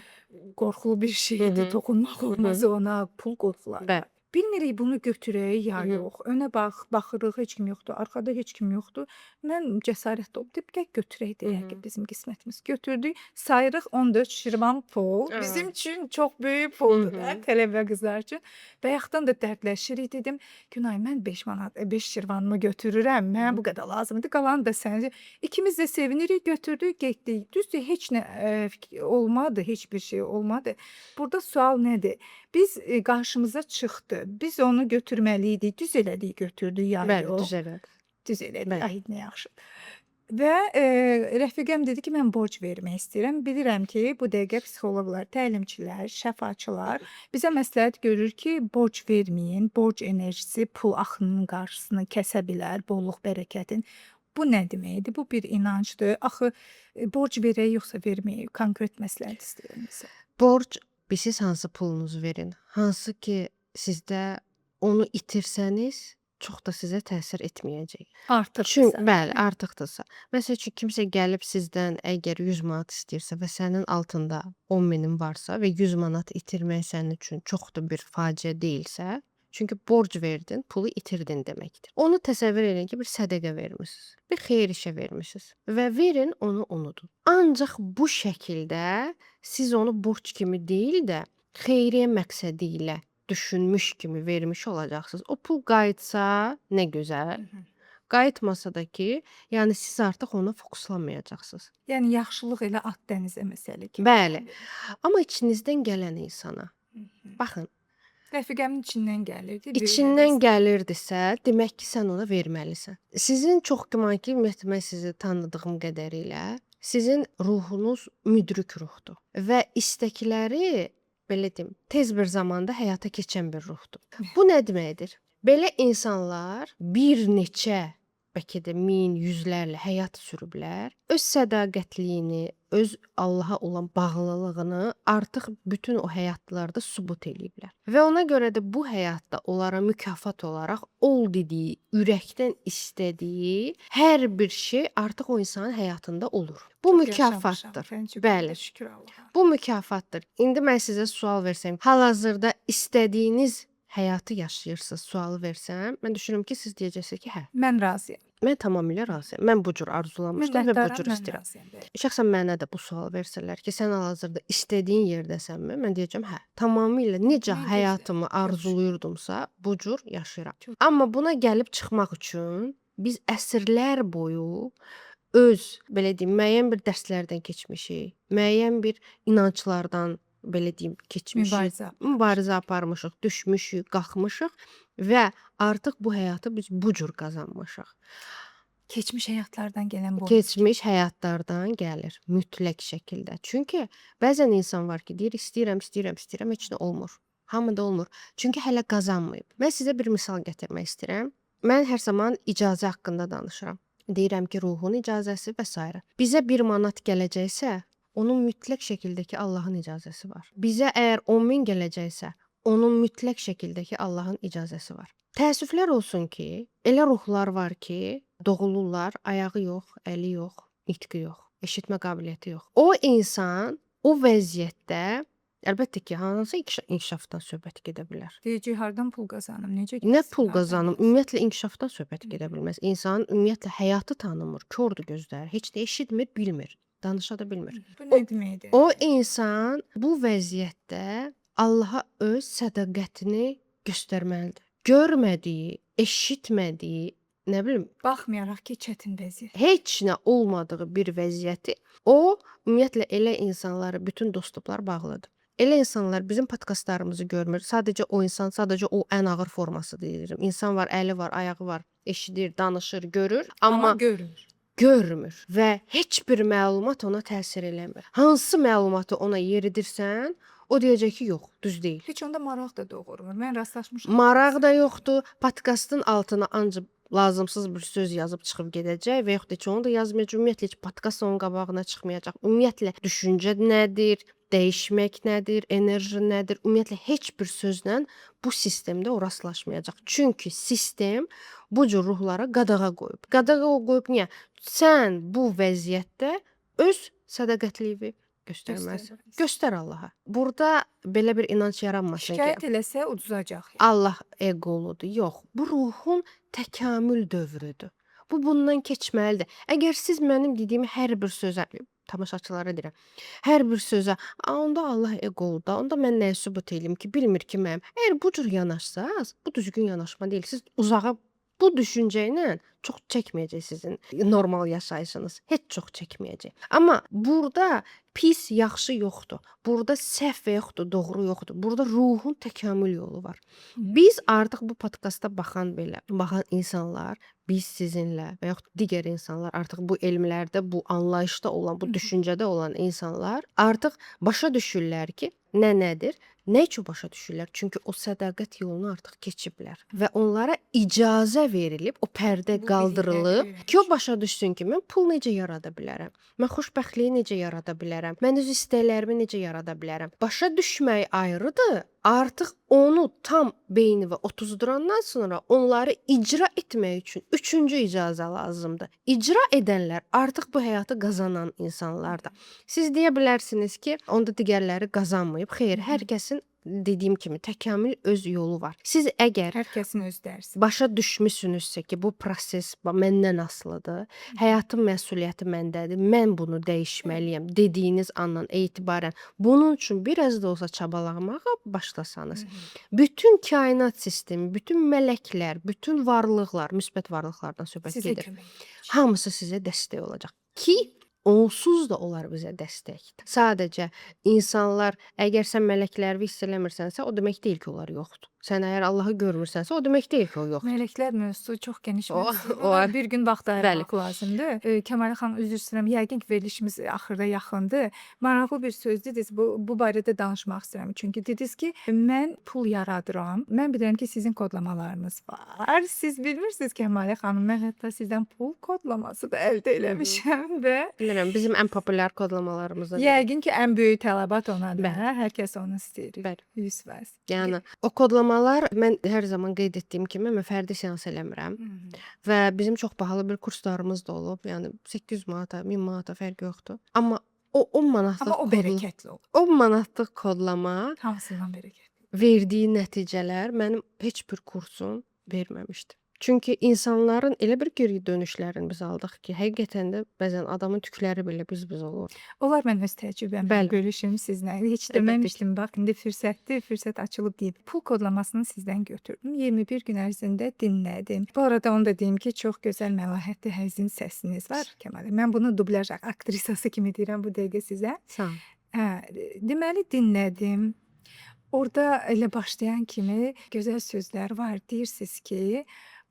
Qorxulu bir şeydir, toxunmaq olmaz ona, pul qorxuları. Bəli. Bilmirik bunu götürək ya yox. Önə baxırıq, heç kim yoxdur, arxada heç kim yoxdur. Mən cəsarət toplayıb gəl götürək deyək ki, bizim qismətimiz. Götürdük, sayırıq 14 şirvan pul. Bizim üçün çox böyük puldur da, tələbə qızlar üçün. Bayaqdan da dərdləşirik, dedim, Günay, mən 5 manat, 5 şirvanımı götürürəm, mənə bu qədər lazımdır, qalanı da sənin. İkimiz də sevinirik, götürdük, getdik. Düzdür, heç nə olmadı, heç bir şey olmadı. Burada sual nədir? Biz qarşımıza çıxdı. Biz onu götürməli idik, düz elədik, götürdük ya Bəli, yox. düz elədik. Düz elədik, Bəli. ay nə yaxşı. Və rəfiqəm dedi ki, mən borc vermək istəyirəm. Bilirəm ki, bu dəqiqə psixoloqlar, təlimçilər, şəfaçılar bizə məsləhət görür ki, borc verməyin. Borc enerjisi pul axınının qarşısını kəsə bilər, bolluq, bərəkətin. Bu nə deməkdir? Bu bir inancdır. Axı borc verək yoxsa verməyək? Konkret məsləhət istəyirəm sizə. Borc siz hansı pulunuzu verin, hansı ki sizdə onu itirsəniz çox da sizə təsir etməyəcək. Artıqdırsa. Bəli, artıqdırsa. Məsəl üçün kimsə gəlib sizdən əgər 100 manat istəyirsə və sənin altında 10 minin varsa və 100 manat itirmək sənin üçün çox da bir faciə deyilsə, çünki borc verdin, pulu itirdin deməkdir. Onu təsəvvür edin ki, bir sədəqə vermisiniz, bir xeyir işə vermisiniz və verin, onu unudun. Ancaq bu şəkildə siz onu borc kimi deyil də xeyriyyə məqsədi ilə düşünmüş kimi vermiş olacaqsınız. O pul qayıtsa nə gözəl. Qayıtmasa da ki, yəni siz artıq ona fokuslanmayacaqsınız. Yəni yaxşılıq elə at dənizə məsələ kimi. Bəli. Amma içinizdən gələn insana, baxın, Rəfiqəmin içindən gəlirdi. içindən gəlirdisə, demək ki, sən ona verməlisən. Sizin çox güman ki, ümumiyyətlə mən sizi tanıdığım qədərilə, sizin ruhunuz müdrik ruhdur və istəkləri belə deyim, tez bir zamanda həyata keçən bir ruhdur. Bu nə deməkdir? Belə insanlar bir neçə, bəlkə də min, yüzlərlə həyat sürüblər. Öz sədaqətliyini, öz Allaha olan bağlılığını artıq bütün o həyatlarda sübut eləyiblər. Və ona görə də bu həyatda onlara mükafat olaraq ol dediyi, ürəkdən istədiyi hər bir şey artıq o insanın həyatında olur. Bu mükafatdır. Bəli. Şükür Allaha. Bu mükafatdır. İndi mən sizə sual versəm, hal-hazırda istədiyiniz həyatı yaşayırsınız sualı versəm, mən düşünürəm ki, siz deyəcəksiniz ki, hə. Mən razıyam. Mən tamamilə razıyam. Mən bu cür arzulamışdım və bu cür Mən istəyirəm. razıyam. Bəli. Şəxsən mənə də bu sual versələr ki, sən hal-hazırda istədiyin yerdəsənmi? Mən deyəcəm, hə. Tamamilə necə Nə gözəl. həyatımı Çox arzuluyurdumsa, bu cür yaşayıram. Çox- Amma buna gəlib çıxmaq üçün biz əsrlər boyu öz, belə deyim, müəyyən bir dərslərdən keçmişik, müəyyən bir inanclardan, belə deyim, keçmişik, mübarizə aparmışıq, düşmüşük, qalxmışıq və artıq bu həyatı biz bu cür qazanmışıq. Keçmiş həyatlardan gələn bu. Keçmiş həyatlardan gəlir mütləq şəkildə. Çünki bəzən insan var ki, deyir istəyirəm, istəyirəm, istəyirəm, heç nə olmur. Hamıda olmur. Çünki hələ qazanmayıb. Mən sizə bir misal gətirmək istəyirəm. Mən hər zaman icazə haqqında danışıram. Deyirəm ki, ruhun icazəsi və s. Bizə 1 manat gələcəksə, onun mütləq şəkildəki Allahın icazəsi var. Bizə əgər 10.000 gələcəksə, onun mütləq şəkildəki Allahın icazəsi var. Təəssüflər olsun ki, elə ruhlar var ki, doğulurlar, ayağı yox, əli yox, nitqi yox, eşitmə qabiliyyəti yox. O insan o vəziyyətdə əlbəttə ki, hansı inkişafdan söhbət gedə bilər? Deyəcək hardan pul qazanım, necə Nə getsin, pul hardan qazanım? getsin? Ümumiyyətlə inkişafdan söhbət gedə bilməz. İnsanın ümumiyyətlə həyatı tanımır, kördür gözləri, heç nə eşitmir, bilmir, danışa da bilmir. Bu nə deməkdir? O insan bu vəziyyətdə Allaha öz sədaqətini göstərməlidir. Görmədiyi, eşitmədiyi, nə bilim, Baxmayaraq ki, çətin vəziyyət. heç nə olmadığı bir vəziyyəti o ümumiyyətlə elə insanları bütün dostluqlar bağlıdır. Elə insanlar bizim podkastlarımızı görmür. Sadəcə o insan, sadəcə o ən ağır forması deyirəm. İnsan var, əli var, ayağı var, eşidir, danışır, görür, Amma amma görür. görmür və heç bir məlumat ona təsir eləmir. Hansı məlumatı ona yeridirsən, o deyəcək ki, yox, düz deyil. Heç onda maraq da doğurmur. Mən rastlaşmışam. Maraq da yoxdur. Podkastın altına ancaq lazımsız bir söz yazıb çıxıb gedəcək və yaxud da ki, onu da yazmayacaq. Ümumiyyətlə heç podkast onun qabağına çıxmayacaq. Ümumiyyətlə düşüncə nədir, dəyişmək nədir, enerji nədir? Ümumiyyətlə heç bir sözlə bu sistemdə o rastlaşmayacaq. Çünki sistem bu cür ruhlara qadağa qoyub. Qadağa o qoyub niyə? Sən bu vəziyyətdə öz sədaqətliyini göstərməlisən. Göstər Allaha. Burada belə bir inanc yaranmasın ki, Şikayət eləsə uduzacaq. Yəni. Allah eqoludur. Yox, bu ruhun təkamül dövrüdür. Bu bundan keçməlidir. Əgər siz mənim dediyim hər bir sözə, tamaşaçılara deyirəm, hər bir sözə, onda Allah eqoludur, onda mən nəyə sübut eləyim ki, bilmir ki mənim. Əgər bu cür yanaşsaz, bu düzgün yanaşma deyil. Siz uzağa bu düşüncə ilə çox çəkməyəcək sizin normal yaşayışınız. Heç çox çəkməyəcək. Amma burada pis, yaxşı yoxdur. Burada səhv yoxdur, doğru yoxdur. Burada ruhun təkamül yolu var. Biz artıq bu podkasta baxan insanlar, biz sizinlə və yaxud digər insanlar artıq bu elmlərdə, bu anlayışda olan, bu düşüncədə olan insanlar artıq başa düşürlər ki, nədir? Nə üçün başa düşürlər? Çünki o sədaqət yolunu artıq keçiblər və onlara icazə verilib, o pərdə qaldırılıb ki, o başa düşsün ki, mən pul necə yarada bilərəm? Mən xoşbəxtliyi necə yarada bilərəm? bilərəm? Mən öz istəklərimi necə yarada bilərəm? Başa düşmək ayrıdır. Artıq onu tam beynivə otuzdurandan sonra onları icra etmək üçün üçüncü icazə lazımdır. İcra edənlər artıq bu həyatı qazanan insanlardır. Siz deyə bilərsiniz ki, onda digərləri qazanmayıb. Xeyr, hər kəsin dediyim kimi təkamül öz yolu var. Siz əgər Hər kəsin öz dərsi. başa düşmüsünüzsə ki, bu proses məndən asılıdır, həyatın məsuliyyəti məndədir, mən bunu dəyişməliyəm dediyiniz andan etibarən bunun üçün biraz da olsa çabalamağa başlasanız, bütün kainat sistemi, bütün mələklər, bütün varlıqlar, müsbət varlıqlardan söhbət Sizə gedir. kömək edəcək. Hamısı sizə dəstək olacaq ki, onsuz da onlar bizə dəstəkdir. Sadəcə insanlar, əgər sən mələkləri hiss eləmirsənsə, o demək deyil ki, onlar yoxdur. Sən əgər Allahı görmürsənsə, o demək deyil ki, o yoxdur. Mələklər mövzusu çox geniş O- mövzudur. o- Ona bir gün vaxt Bəli. ayırmaq lazımdır. Kəmalə xanım, üzr istəyirəm. Yəqin ki, verilişimiz axırda yaxındır. Maraqlı bir söz dediniz. Bu barədə danışmaq istəyirəm. Çünki dediniz ki, mən pul yaradıram. Mən bilirəm ki, sizin kodlamalarınız var. Siz bilmirsiniz Kəmalə xanım, mən hətta sizdən pul kodlaması da əldə eləmişəm və Bilirəm, bizim ən populyar kodlamalarımızdan biri. yəqin ki, ən böyük tələbat onadır. Bəli. Hər kəs onu istəyir. Bəli. 100%. Yəni o kodlamalar mən hər zaman qeyd etdiyim kimi mən fərdi seans eləmirəm və bizim çox bahalı bir kurslarımız da olub. Yəni 800 manata, 1000 manata fərqi yoxdur. Amma o 10 manatlıq Amma o bərəkətli olur. 10 manatlıq kodlama Hamısından bərəkətli. verdiyi nəticələr mənim heç bir kursum verməmişdi. Çünki insanların elə bir geri dönüşlərini biz aldıq ki, həqiqətən də bəzən adamın tükləri belə biz olur. Olar mən öz təcrübəmlə Bəli. bölüşüm sizlə. Heç Əlbəttə deməmişdim. Bax, indi fürsətdir, fürsət açılıb deyib. Pul kodlamasını sizdən götürdüm. 21 gün ərzində dinlədim. Bu arada onu da deyim ki, çox gözəl məlahətli həzin səsiniz var Kəmal. Mən bunu dublyaj aktrisası kimi deyirəm bu dəqiqə sizə. Sağ ol. Hə, deməli dinlədim. Orada elə başlayan kimi gözəl sözlər var. Deyirsiniz ki,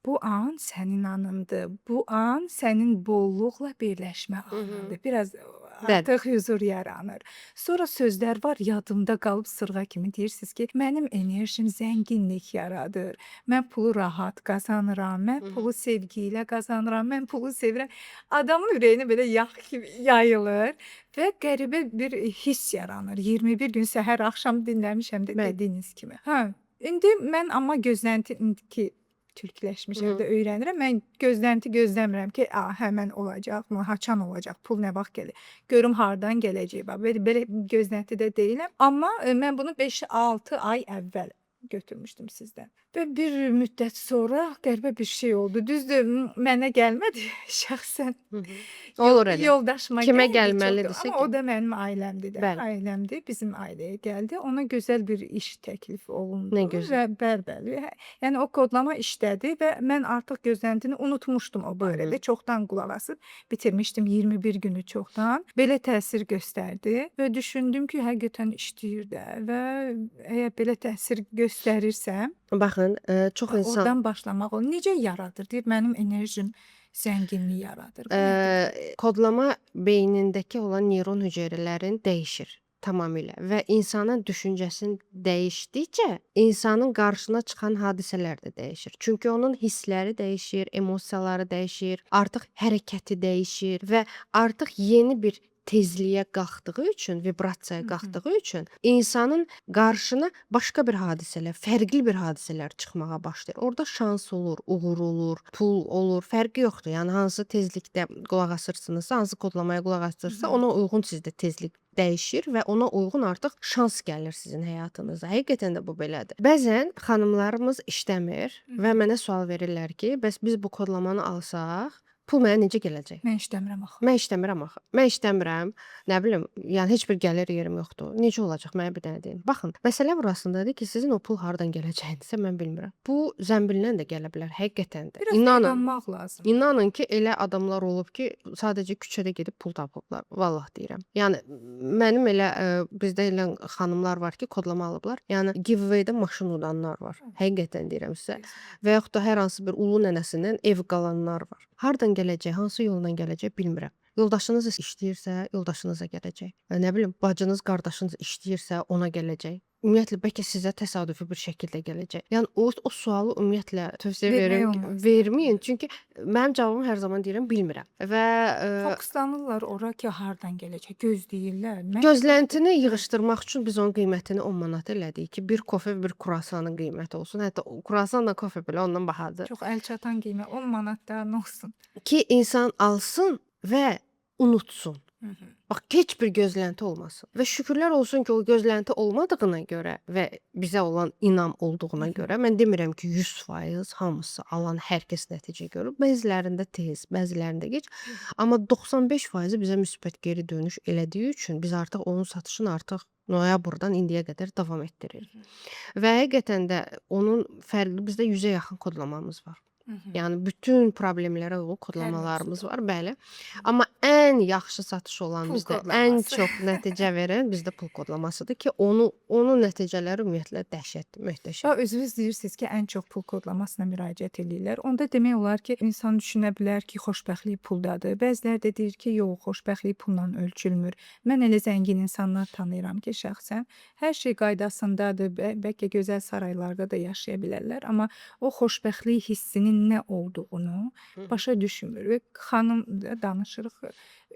bu an sənin anındır. Bu an sənin bolluqla birləşmə anındır. Biraz artıq huzur yaranır. Sonra sözlər var, yadımda qalıb sırğa kimi deyirsiniz ki, mənim enerjim zənginlik yaradır. Mən pulu rahat qazanıram. Mən pulu sevgi ilə qazanıram. Mən pulu sevirəm. Adamın ürəyinə belə yağ kimi yayılır və qəribə bir hiss yaranır. 21 gün səhər axşam dinləmişəm də Bəli. dediyiniz kimi. Hə, indi mən amma gözlənti ki türkləşmişəm də öyrənirəm. Mən gözlənti gözləmirəm ki, həmən olacaq, haçan olacaq, pul nə vaxt gəlir. Görüm hardan gələcək. Belə gözlənti də deyiləm. Amma mən bunu 5-6 ay əvvəl götürmüşdüm sizdən. Və bir müddət sonra qəribə bir şey oldu. Düzdür, mənə gəlmədi şəxsən. Olur elə. Yoldaşıma Kimə gəldi, gəlməlidirsə çoxdur. Amma o da mənim ailəmdir də. Bəli. Ailəmdir, bizim ailəyə gəldi. Ona gözəl bir iş təklif olundu. Nə gözəl. Və bəli. Yəni o kodlama işlədi və mən artıq gözləntini unutmuşdum o barədə. Çoxdan qulaq asıb bitirmişdim 21 günü çoxdan. Belə təsir göstərdi və düşündüm ki, həqiqətən işləyir də və əgər belə təsir göstərirsəm, Baxın, çox insan oradan başlamaq olur. Necə yaradır? Deyir, mənim enerjim zənginlik yaradır. Bu nədir? kodlama beynindəki olan neyron hüceyrələrin dəyişir tamamilə və insanın düşüncəsini dəyişdikcə insanın qarşısına çıxan hadisələr də dəyişir. Çünki onun hissləri dəyişir, emosiyaları dəyişir, artıq hərəkəti dəyişir və artıq yeni bir tezliyə qalxdığı üçün, vibrasiyaya qalxdığı üçün insanın qarşısına başqa bir hadisələr, fərqli bir hadisələr çıxmağa başlayır. Orada şans olur, uğur olur, pul olur, fərqi yoxdur. Yəni hansı tezlikdə qulaq asırsınızsa, hansı kodlamaya qulaq asırsınızsa, ona uyğun sizdə tezlik dəyişir və ona uyğun artıq şans gəlir sizin həyatınıza. Həqiqətən də bu belədir. Bəzən xanımlarımız işləmir və mənə sual verirlər ki, bəs biz bu kodlamanı alsaq, pul mənə necə gələcək? Mən işləmirəm axı. Mən işləmirəm axı. Mən işləmirəm. Nə bilim, yəni heç bir gəlir yerim yoxdur. Necə olacaq? Mənə bir dənə deyin. Baxın, məsələ burasındadır ki, sizin o pul hardan gələcəyinizi mən bilmirəm. Bu zənbildən də gələ bilər, həqiqətən də. Biraz İnanın, inanmaq lazım. İnanın ki, elə adamlar olub ki, sadəcə küçədə gedib pul tapıblar. Vallah deyirəm. Yəni mənim elə bizdə elə xanımlar var ki, kodlama alıblar. Yəni giveaway-də maşın udanlar var. Həqiqətən deyirəm sizə. Və yaxud da hər hansı bir ulu nənəsindən ev qalanlar var. Hardan gələcək, hansı yolla gələcək bilmirəm. Yoldaşınız işləyirsə, yoldaşınıza gələcək. Nə bilim, bacınız, qardaşınız işləyirsə, ona gələcək. ümumiyyətlə bəlkə sizə təsadüfi bir şəkildə gələcək. Yəni o sualı ümumiyyətlə tövsiyə Vermək verirəm ki, olmaz. verməyin. Çünki mənim cavabım hər zaman deyirəm bilmirəm və Fokuslanırlar ora ki, hardan gələcək, gözləyirlər. Mən gözləntini yığışdırmaq üçün biz onun qiymətini 10 manat elədik ki, bir kofe, bir kruasanın qiyməti olsun. Hətta o kruasanla kofe belə ondan bahadır. çox əlçatan qiymət 10 manat da nə olsun. Ki insan alsın və unutsun. Mhm. Bax heç bir gözlənti olmasın. Və şükürlər olsun ki, o gözlənti olmadığına görə və bizə olan inam olduğuna görə mən demirəm ki, 100% hamısı alan hər kəs nəticə görür. Bəzilərində tez, bəzilərində gec, amma 95% bizə müsbət geri dönüş elədiyi üçün biz artıq onun satışını artıq noyabrdan indiyə qədər davam etdiririk. Və həqiqətən də onun fərqli bizdə 100-ə yaxın kodlamamız var. Yəni bütün problemlərə uyğun kodlamalarımız var, bəli. Amma ən yaxşı satış olan Pul bizdə ən kodlaması. çox nəticə verən bizdə pul kodlamasıdır ki, onun nəticələri ümumiyyətlə dəhşətli, möhtəşəm. Ya özünüz deyirsiniz ki, ən çox pul kodlamasına müraciət edirlər. Onda demək olar ki, insan düşünə bilər ki, xoşbəxtlik puldadır. Bəziləri də deyir ki, yox, xoşbəxtlik pulla ölçülmür. Mən elə zəngin insanlar tanıyıram ki, şəxsən hər şey qaydasındadır. Bəlkə gözəl saraylarda da yaşaya bilərlər, amma o xoşbəxtlik hissinin nə olduğunu başa düşmür. Və xanım da danışırıq,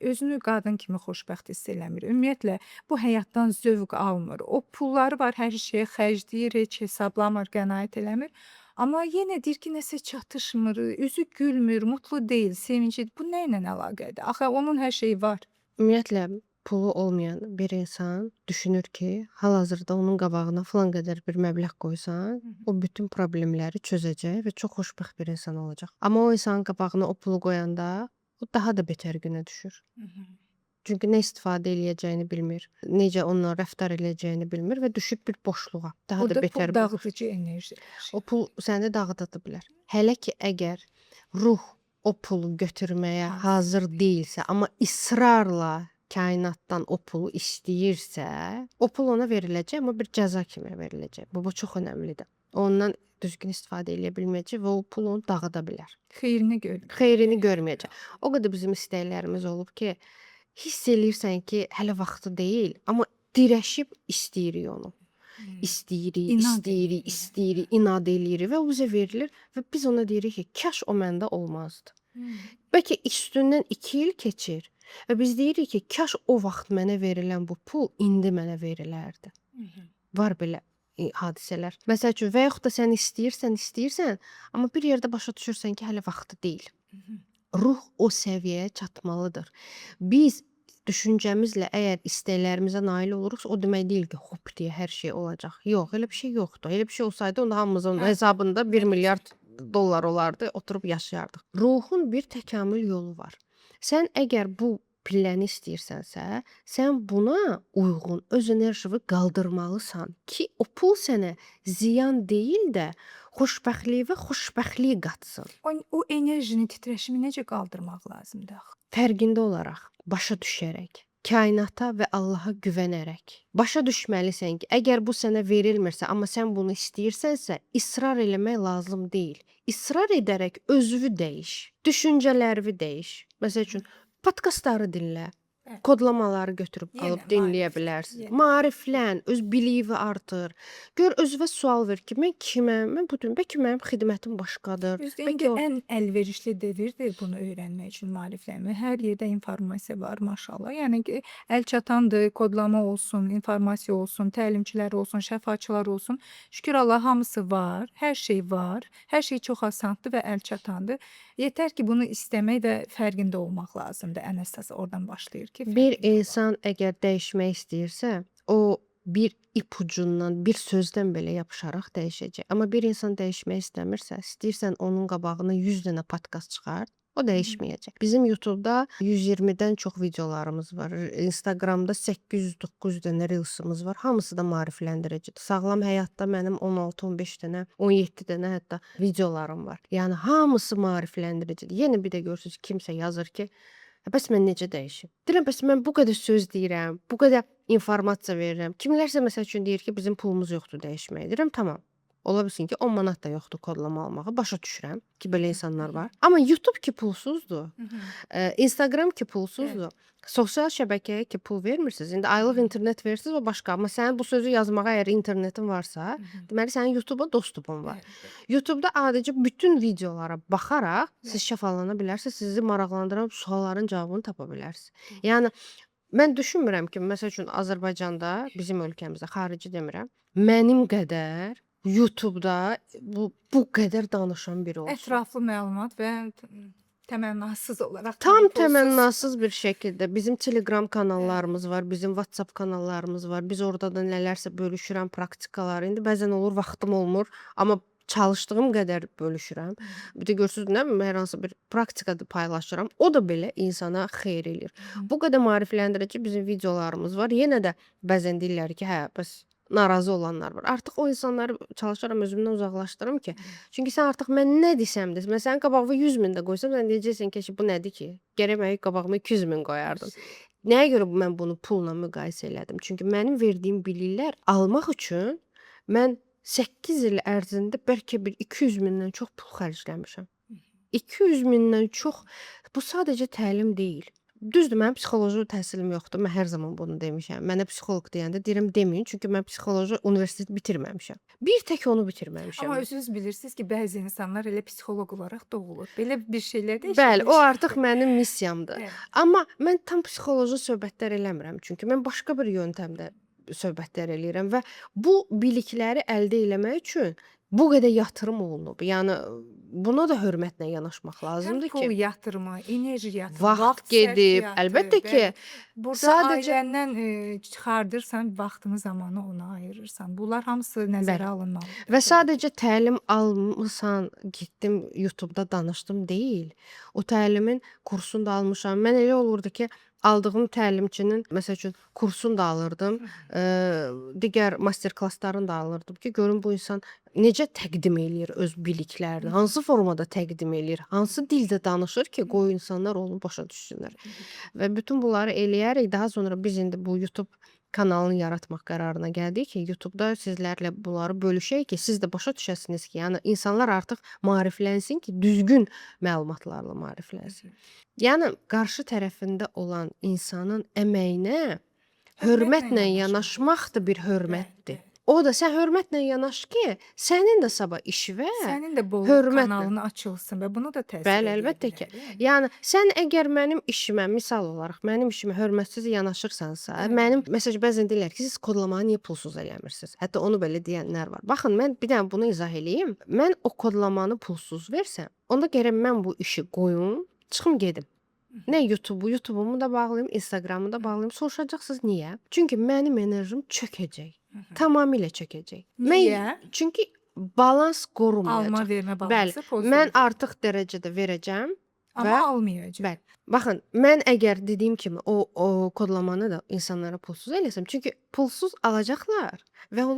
özünü qadın kimi xoşbəxt hiss eləmir. Ümumiyyətlə bu həyatdan zövq almır. O pulları var, hər şeyə xərcləyir, heç hesablamır, qənaət eləmir. Amma yenə deyir ki, nəsə çatışmır, üzü gülmür, mutlu deyil, sevinci. Bu nə ilə əlaqədir? Axı onun hər şeyi var. Ümumiyyətlə pulu olmayan bir insan düşünür ki, hal-hazırda onun qabağına filan qədər bir məbləğ qoysan, o bütün problemləri çözəcək və çox xoşbəxt bir insan olacaq. Amma o insanın qabağına o pulu qoyanda o daha da betər günə düşür. Çünki nə istifadə eləyəcəyini bilmir, necə onunla rəftar eləyəcəyini bilmir və düşüb bir boşluğa. Daha Orada da betər pul dağıdıcı enerjidir. o pul səni dağıda bilər. Hələ ki əgər ruh o pulu götürməyə hazır deyilsə, amma israrla kainatdan o pulu istəyirsə, o pul ona veriləcək, amma bir cəza kimi veriləcək. Bu çox önəmlidir. Ondan düzgün istifadə eləyə bilməyəcək və o pul onu dağıda bilər. Xeyrini gör. Xeyrini görməyəcək. O qədər bizim istəklərimiz olub ki, hiss eləyirsən ki, hələ vaxtı deyil, amma dirəşib istəyirik onu. İstəyirik, İnad istəyirik, eləyirik. istəyirik, inad eləyirik və o bizə verilir və biz ona deyirik ki, kaş o məndə olmazdı. Bəlkə üstündən 2 il keçir və biz deyirik ki, kaş o vaxt mənə verilən bu pul indi mənə verilərdi. Var belə hadisələr. Məsəl üçün və yaxud da sən istəyirsən, amma bir yerdə başa düşürsən ki, hələ vaxtı deyil. Ruh o səviyyəyə çatmalıdır. Biz düşüncəmizlə əgər istəklərimizə nail oluruqsa, o demək deyil ki, hop deyə hər şey olacaq. Yox, elə bir şey yoxdur. Elə bir şey olsaydı, onda hamımızın hesabında 1 milyard dollar olardı, oturub yaşayardıq. Ruhun bir təkamül yolu var. Sən əgər bu pilləni istəyirsənsə, sən buna uyğun öz enerjini qaldırmalısan ki, o pul sənə ziyan deyil də xoşbəxtlik və xoşbəxtlik qatsın. O enerjini, titreşimi necə qaldırmaq lazımdır? Fərqində olaraq, başa düşərək, kainata və Allaha güvənərək. Başa düşməlisən ki, əgər bu sənə verilmirsə, amma sən bunu istəyirsənsə, israr eləmək lazım deyil. İsrar edərək özünü dəyiş, düşüncələrini dəyiş. Məsəl üçün, podkastları dinlə. Kodlamaları götürüb Yenə alıb dinləyə maariflən, bilərsən. yenə. Maariflən, öz biliyi artır. Gör özünə sual ver ki, mən kiməm? Mən bu gün bəlkə mənim xidmətim başqadır. Düzdür, Bəlkə indi o ən əlverişli devirdir bunu öyrənmək üçün maariflənmə. Hər yerdə informasiya var, maşallah. Yəni ki, əlçatandır, kodlama olsun, informasiya olsun, təlimçilər olsun, şəfaçılar olsun. Şükür Allah hamısı var, hər şey var. Hər şey çox asandır və əlçatandır. Yetər ki, bunu istəmək və fərqində olmaq lazımdır. Ən əsası oradan başlayır ki, bir fərqində olaq. insan əgər dəyişmək istəyirsə, o bir ipucundan, bir sözdən belə yapışaraq dəyişəcək. Amma bir insan dəyişmək istəmirsə, istəyirsən onun qabağına 100 dənə podkast çıxart, o dəyişməyəcək. Bizim YouTube-da 120-dən çox videolarımız var. Instagramda 809 dənə reelsimiz var. Hamısı da maarifləndiricidir. Sağlam həyatda mənim 16-15 dənə, 17 dənə hətta videolarım var. Yəni hamısı maarifləndiricidir. Yenə bir də görürsüz kimsə yazır ki, bəs mən necə dəyişim? Deyirəm, bəs mən bu qədər söz deyirəm, bu qədər informasiya verirəm. Kimlərsə məsəl üçün deyir ki, bizim pulumuz yoxdur dəyişməyə. Deyirəm, tamam. Ola bilsin ki 10 manat da yoxdur kodlama almağa. Başa düşürəm ki, belə insanlar var. Amma YouTube ki pulsuzdur. Instagram ki pulsuzdur. Sosial şəbəkəyə ki pul vermirsiniz. İndi aylıq internet verirsiniz, o başqa. Amma sənin bu sözü yazmağa əgər internetin varsa, deməli sənin YouTube-a dostluğun var. YouTube-da adicə bütün videolara baxaraq siz şəfalana bilərsiniz, sizi maraqlandıran sualların cavabını tapa bilərsiniz. Yəni mən düşünmürəm ki, məsəl üçün Azərbaycanda, bizim ölkəmizdə, xarici demirəm, mənim qədər YouTube-da bu qədər danışan biri olsun. Ətraflı məlumat və təmənnasız olaraq Tam pulsuz. təmənnasız bir şəkildə bizim Telegram kanallarımız var, bizim WhatsApp kanallarımız var. Biz orada da nələrsə bölüşürəm, praktikalar. İndi bəzən olur, vaxtım olmur, amma çalışdığım qədər bölüşürəm. Bir də görürsüz, nə bilim, hər hansı bir praktikada paylaşıram. O da belə insana xeyir eləyir. Bu qədər maarifləndirici bizim videolarımız var. Yenə də bəzən deyirlər ki, hə, bəs narazı olanlar var. Artıq o insanları çalışaram özümdən uzaqlaşdırım ki. Çünki sən artıq mən nə desəm də, mən sənin qabağına 100 min də qoysam, sən deyəcəksən ki, bu nədir ki? Gərək mən qabağıma 200 min qoyardın. Nəyə görə mən bunu pulla müqayisə elədim? Çünki mənim verdiyim biliklər almaq üçün mən 8 il ərzində bəlkə bir 200 mindən çox pul xərcləmişəm. 200 mindən çox. Bu sadəcə təlim deyil. Düzdür, mənim psixoloji təhsilim yoxdur. Mən hər zaman bunu demişəm. Mənə psixoloq deyəndə deyirəm deməyin, çünki mən psixoloji universitet bitirməmişəm. Bir tək onu bitirməmişəm. Amma özünüz bilirsiniz ki, bəzi insanlar elə psixoloq olaraq doğulur. Belə bir şeylər də Bəli, o artıq mənim missiyamdır. Evet. Amma mən tam psixoloji söhbətlər eləmirəm, çünki mən başqa bir yöntəmdə söhbətlər eləyirəm və bu bilikləri əldə eləmək üçün bu qədər yatırım olunub. Yəni buna da hörmətlə yanaşmaq Həm lazımdır pul ki, yatırımı, enerji yatırımı, vaxt gedib, sərfiyyatı, əlbəttə ki, bəli. Burada sadəcə ailəndən çıxardırsan, vaxtını, zamanı ona ayırırsan. Bunlar hamısı nəzərə bəli. alınmalıdır. Və sadəcə təlim almısan, getdim YouTube-da danışdım deyil. O təlimin kursunu da almışam. Mən elə olurdu ki, aldığım təlimçinin məsəl üçün kursunu da alırdım. Digər master klasslarını da alırdım ki, görüm bu insan necə təqdim eləyir öz biliklərini, hansı formada təqdim eləyir, hansı dildə danışır ki, qoy insanlar onu başa düşsünlər. Və bütün bunları eləyərək daha sonra biz indi bu YouTube kanalını yaratmaq qərarına gəldik ki, YouTube-da sizlərlə bunları bölüşək ki, siz də başa düşəsiniz ki, yəni insanlar artıq maariflənsin ki, düzgün məlumatlarla maariflənsin. Yəni qarşı tərəfində olan insanın əməyinə hörmətlə yanaşmaq da bir hörmətdir. O da sən hörmətlə yanaş ki, sənin də sabah işvə Sənin də bolluq hörmətlə. kanalını açılsın və bunu da təsvir Bəli, edə əlbəttə ki. bilər, yəni. Yəni sən əgər mənim işimə, misal olaraq mənim işimə hörmətsiz yanaşırsansa, mənim məsəl bəzən deyirlər ki, siz kodlamanı niyə pulsuz eləmirsiniz? Hətta onu belə deyənlər var. Baxın, mən bir dənə bunu izah eləyim. Mən o kodlamanı pulsuz versəm, onda gərək mən bu işi qoyum, çıxım gedim. Nə YouTube'umu da bağlayım, Instagram'ı da bağlayım. Soruşacaqsınız niyə? Çünki mənim enerjim çökəcək. Tamamilə çökəcək. Niyə? Çünki balans qorunmayacaq. Alma vermə Bəli, balansı pozulur. mən artıq dərəcədə verəcəm Amma və almayacaq. bəli. Baxın, mən əgər dediyim kimi o kodlamanı da insanlara pulsuz eləsəm, çünki pulsuz alacaqlar və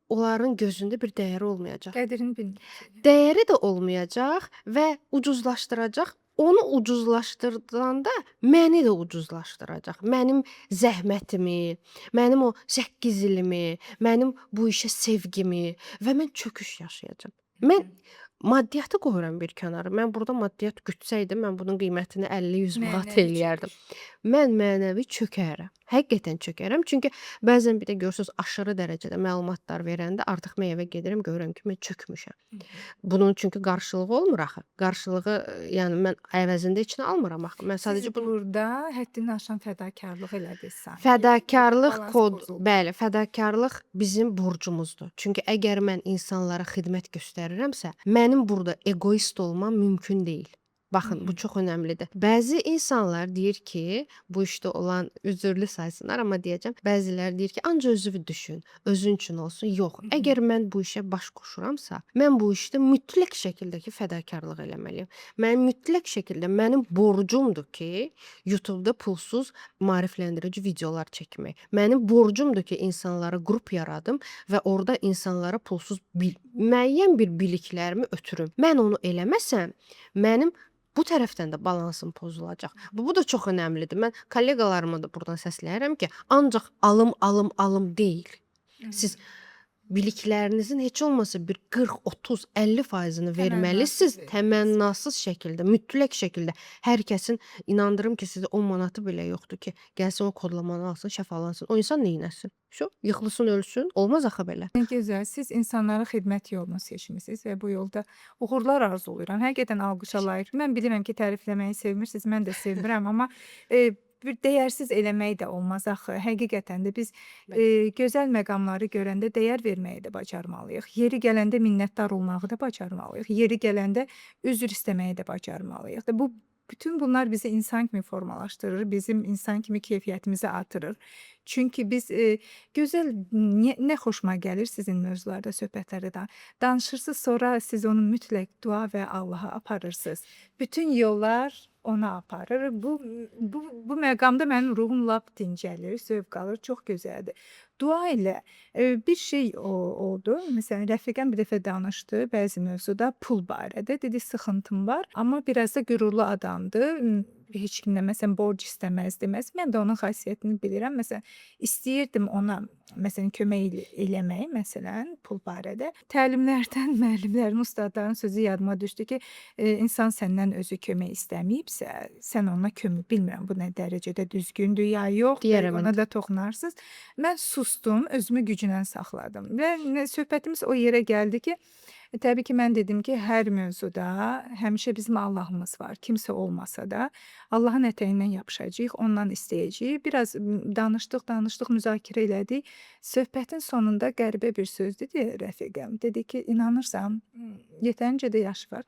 onların gözündə bir dəyəri olmayacaq. Qədrini bilməyəcək. Dəyəri də olmayacaq və ucuzlaşdıracaq. Onu ucuzlaşdırdanda məni də ucuzlaşdıracaq. Mənim zəhmətimi, mənim o 8 ilimi, mənim bu işə sevgimi və mən çöküş yaşayacağam. Mən maddiyyatı qoyuram bir kənara. Mən burada maddiyyat gütsəydim, mən bunun qiymətini 50-100 manat Mənəvi eləyərdim. Mən mənəvi çökərəm. Həqiqətən çökərəm. Çünki bəzən bir də görürsüz aşırı dərəcədə məlumatlar verəndə artıq mən evə gedirəm, görürəm ki, mən çökmüşəm. Bunun çünki qarşılığı olmur axı. Qarşılığı, yəni mən əvəzində heç nə almıram axı. Mən Siz sadəcə bunu burada həddini aşan fədakarlıq elədiniz sanki. fədakarlıq Balans kod, pozuldu. bəli, fədakarlıq bizim borcumuzdur. Çünki əgər mən insanlara xidmət göstərirəmsə, mənim burada egoist olmam mümkün deyil. Baxın, bu çox önəmlidir. Bəzi insanlar deyir ki, bu işdə olan üzürlü saysınlar, amma deyəcəm, bəziləri deyir ki, ancaq özünü düşün, özün üçün olsun. Yox, əgər mən bu işə baş qoşuramsa, mən bu işdə mütləq şəkildə ki, fədakarlıq eləməliyəm. Mənim mütləq şəkildə mənim borcumdur ki, YouTube-da pulsuz maarifləndirici videolar çəkmək. Mənim borcumdur ki, insanlara qrup yaradım və orada insanlara pulsuz müəyyən bir biliklərimi ötürüm. Mən onu eləməsəm, mənim bu tərəfdən də balansım pozulacaq. Bu da çox önəmlidir. Mən kolleqalarıma da buradan səsləyirəm ki, ancaq alım deyil. Siz biliklərinizin heç olmasa bir 40, 30, 50%-ni verməlisiniz Təmənnasız təmənnasız şəkildə, mütləq şəkildə. Hər kəsin inandırım ki, sizdə 10 manatı belə yoxdur ki, gəlsin o kodlamanı alsın, şəfalansın. O insan neynəsin? Yıxılsın, ölsün. Olmaz axı belə. Ne gözəl. Siz insanlara xidmət yolunu seçmisiniz və bu yolda uğurlar arzulayıram. Həqiqətən alqışa layiq. Mən bilirəm ki, tərifləməyi sevmirsiniz, mən də sevirəm, amma bir dəyərsiz eləmək də olmaz axı. Həqiqətən də biz gözəl məqamları görəndə dəyər verməyi də bacarmalıyıq. Yeri gələndə minnətdar olmağı da bacarmalıyıq. Yeri gələndə üzr istəməyi də bacarmalıyıq. Bütün bunlar bizi insan kimi formalaşdırır, bizim insan kimi keyfiyyətimizi artırır. Çünki biz gözəl nə xoşuma gəlir sizin mövzularda, söhbətlərdə danışırsınız, sonra siz onu mütləq dua və Allaha aparırsınız. Bütün yollar ona aparır. Bu məqamda mənim ruhum lap dincəlir, zövq alır, çox gözəldir. Dua ilə bir şey oldu. Məsələn, rəfiqəm bir dəfə danışdı bəzi mövzuda pul barədə. Dedi, sıxıntım var, amma biraz da qürurlu adamdır. Heç kimdən məsələn borc istəməzdi. Mən də onun xasiyyətini bilirəm. Məsələn, istəyirdim ona məsələn kömək eləmək, məsələn, pul barədə. Təlimlərdən müəllimlərin, ustadların sözü yadıma düşdü ki, insan səndən özü kömək istəməyibsə, sən ona kömək bilmirəm bu nə dərəcədə düzgündür ya yox, Deyərəm ona da toxunarsınız. Mən susdum, özümü güclə saxladım və söhbətimiz o yerə gəldi ki, təbii ki, mən dedim ki, hər mövzuda həmişə bizim Allahımız var. Kimsə olmasa da Allahın ətəyindən yapışacağıq, ondan istəyəcəyik. Biraz danışdıq, müzakirə elədik. Söhbətin sonunda qəribə bir söz dedi rəfiqəm. Dedi ki, inanırsan, yetərincə də yaşı var.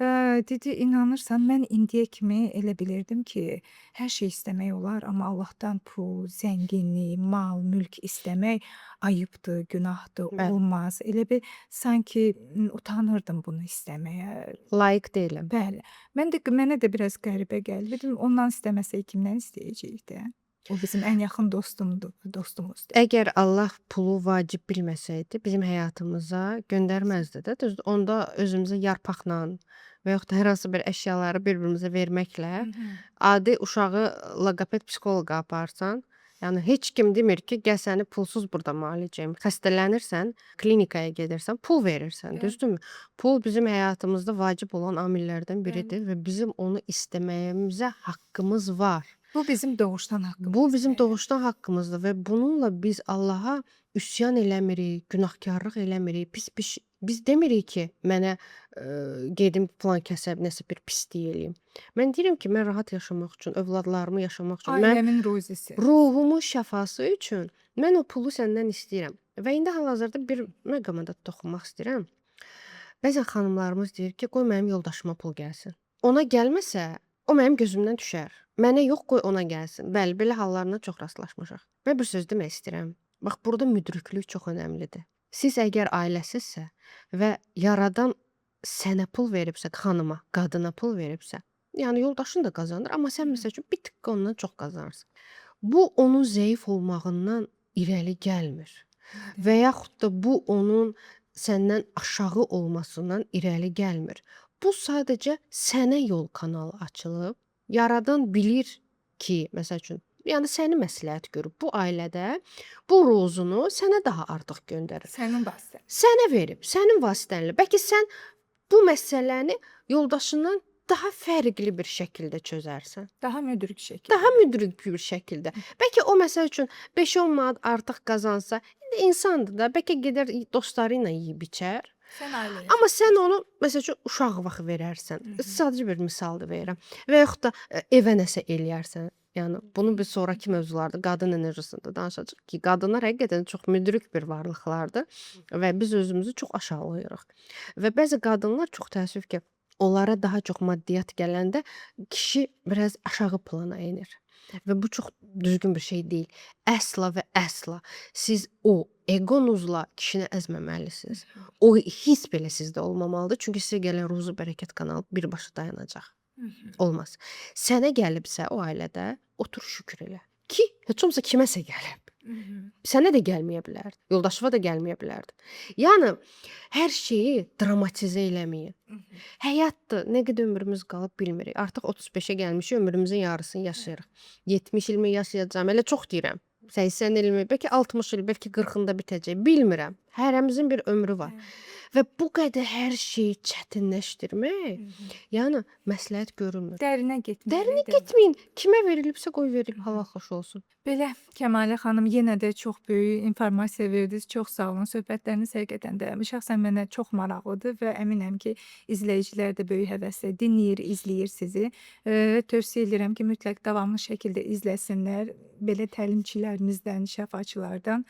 Dedi, inanırsan, mən indiyə kimi elə bilirdim ki, hər şey istəmək olar, amma Allahdan pul, zənginlik, mal, mülk istəmək ayıbdır, günahdır, Bəli. olmaz. Elə bir sanki utanırdım bunu istəməyə. Layiq deyiləm. Bəli. Mənə də biraz qəribə gəldi. Dedim, ondan istəməsək kimdən istəyəcəyik də? O bizim ən yaxın dostumuzdur. Əgər Allah pulu vacib bilməsəydi, bizim həyatımıza göndərməzdi də. Düzdür, onda özümüzə yarpaqla və yaxud da hər hansı bir əşyaları bir-birimizə verməklə adi uşağı loqoped psixoloqa aparsan, yəni heç kim demir ki, gəl səni pulsuz burada müalicəyəm. Xəstələnirsən, klinikaya gedirsən, pul verirsən, Bəli. düzdürmü? Pul bizim həyatımızda vacib olan amillərdən Bəli. biridir və bizim onu istəməyimizə haqqımız var. Bu bizim doğuşdan haqqımız. Bu bizim doğuşdan haqqımızdır və bununla biz Allaha üsyan eləmirik, günahkarlıq eləmirik. Biz demirik ki, mənə gedim filan kəsə nəsə bir pislik eləyim. Mən deyirəm ki, mən rahat yaşamaq üçün, övladlarımı yaşamaq üçün, mən Ailəmin ruzisi. ruhumun şəfası üçün mən o pulu səndən istəyirəm. Və indi hal-hazırda bir məqama da toxunmaq istəyirəm. Bəzən xanımlarımız deyir ki, qoy mənim yoldaşıma pul gəlsin. Ona gəlməsə, o mənim gözümdən düşər. Mənə yox, qoy ona gəlsin. Bəli, belə hallarla çox rastlaşmışıq. Mən bir söz demək istəyirəm. Bax, burada müdriklük çox önəmlidir. Siz əgər ailəsizsə və yaradan sənə pul veribsə, xanıma, qadına pul veribsə, yəni yoldaşın da qazanır, amma sən məsəl üçün bir tıqqı ondan çox qazanırsan. Bu onun zəif olmağından irəli gəlmir. Və yaxud da bu onun səndən aşağı olmasından irəli gəlmir. Bu sadəcə sənə yol kanalı açılıb. Yaradan bilir ki, məsəl üçün, yəni səni məsləhət görüb bu ailədə bu ruzunu sənə daha artıq göndərir. Sənin vasitən. Sənə verib, sənin vasitənlə. Bəlkə sən bu məsələni yoldaşından daha fərqli bir şəkildə çözərsən. Daha müdrik şəkildə. Daha müdrik bir şəkildə. Bəlkə o məsəl üçün 5-10 manat artıq qazansa, insandır da, bəlkə gedər dostları ilə yeyib içər. Sən ailəyə. Amma sən onu məsəl üçün uşaq vaxt verərsən. Sadəcə bir misaldır verirəm. Və yaxud da evə nəsə eləyərsən. Yəni bunu bir sonrakı mövzularda qadın enerjisində danışacağıq ki, qadınlar həqiqətən çox müdrik bir varlıqlardır və biz özümüzü çox aşağılayırıq. Və bəzi qadınlar çox təəssüf ki, onlara daha çox maddiyyat gələndə kişi biraz aşağı plana enir. Və bu çox düzgün bir şey deyil. Əsla və əsla siz o egonuzla kişini əzməməlisiniz. O hiss belə sizdə olmamalıdır. Çünki sizə gələn ruzi bərəkət kanalı birbaşa dayanacaq. Olmaz. Sənə gəlibsə o ailədə otur şükür elə. Ki, heç olmasa kiməsə gəlib. Sənə də gəlməyə bilərdi. Yoldaşıva da gəlməyə bilərdi. Yəni hər şeyi dramatizə eləməyin. Həyatdır. Nə qədər ömrümüz qalıb bilmirik. Artıq 35-ə gəlmişik, ömrümüzün yarısını yaşayırıq. 70 il mi yaşayacağam? Elə çox deyirəm. 80 ilmi, bəlkə 60 il, bəlkə 40-ında bitəcək, bilmirəm. Hərəmizin bir ömrü var. Və bu qədər hər şeyi çətinləşdirmək, yəni məsləhət görülmür. Dərinə getməli. Dərinə getməyin. Kimə verilibsə qoy verilib, hava xoş olsun. Belə Kəmalə xanım yenə də çox böyük informasiya verdiniz. Çox sağ olun. Söhbətləriniz həqiqətən də şəxsən mənə çox maraqlıdır və əminəm ki, izləyicilər də böyük həvəslə dinləyir, izləyir sizi. Tövsiyə edirəm ki, mütləq davamlı şəkildə izləsinlər. Belə təlimçilərimizdən, şəfaçılardan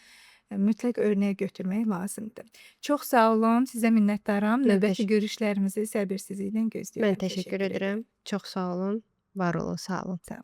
mütləq örnək götürmək lazımdır. Çox sağ olun. Sizə minnətdaram. Mən Növbəti görüşlərimizi səbirsizliklə gözləyirəm. Mən təşəkkür edirəm. Çox sağ olun. Var olun, sağ olun. Sağ olun.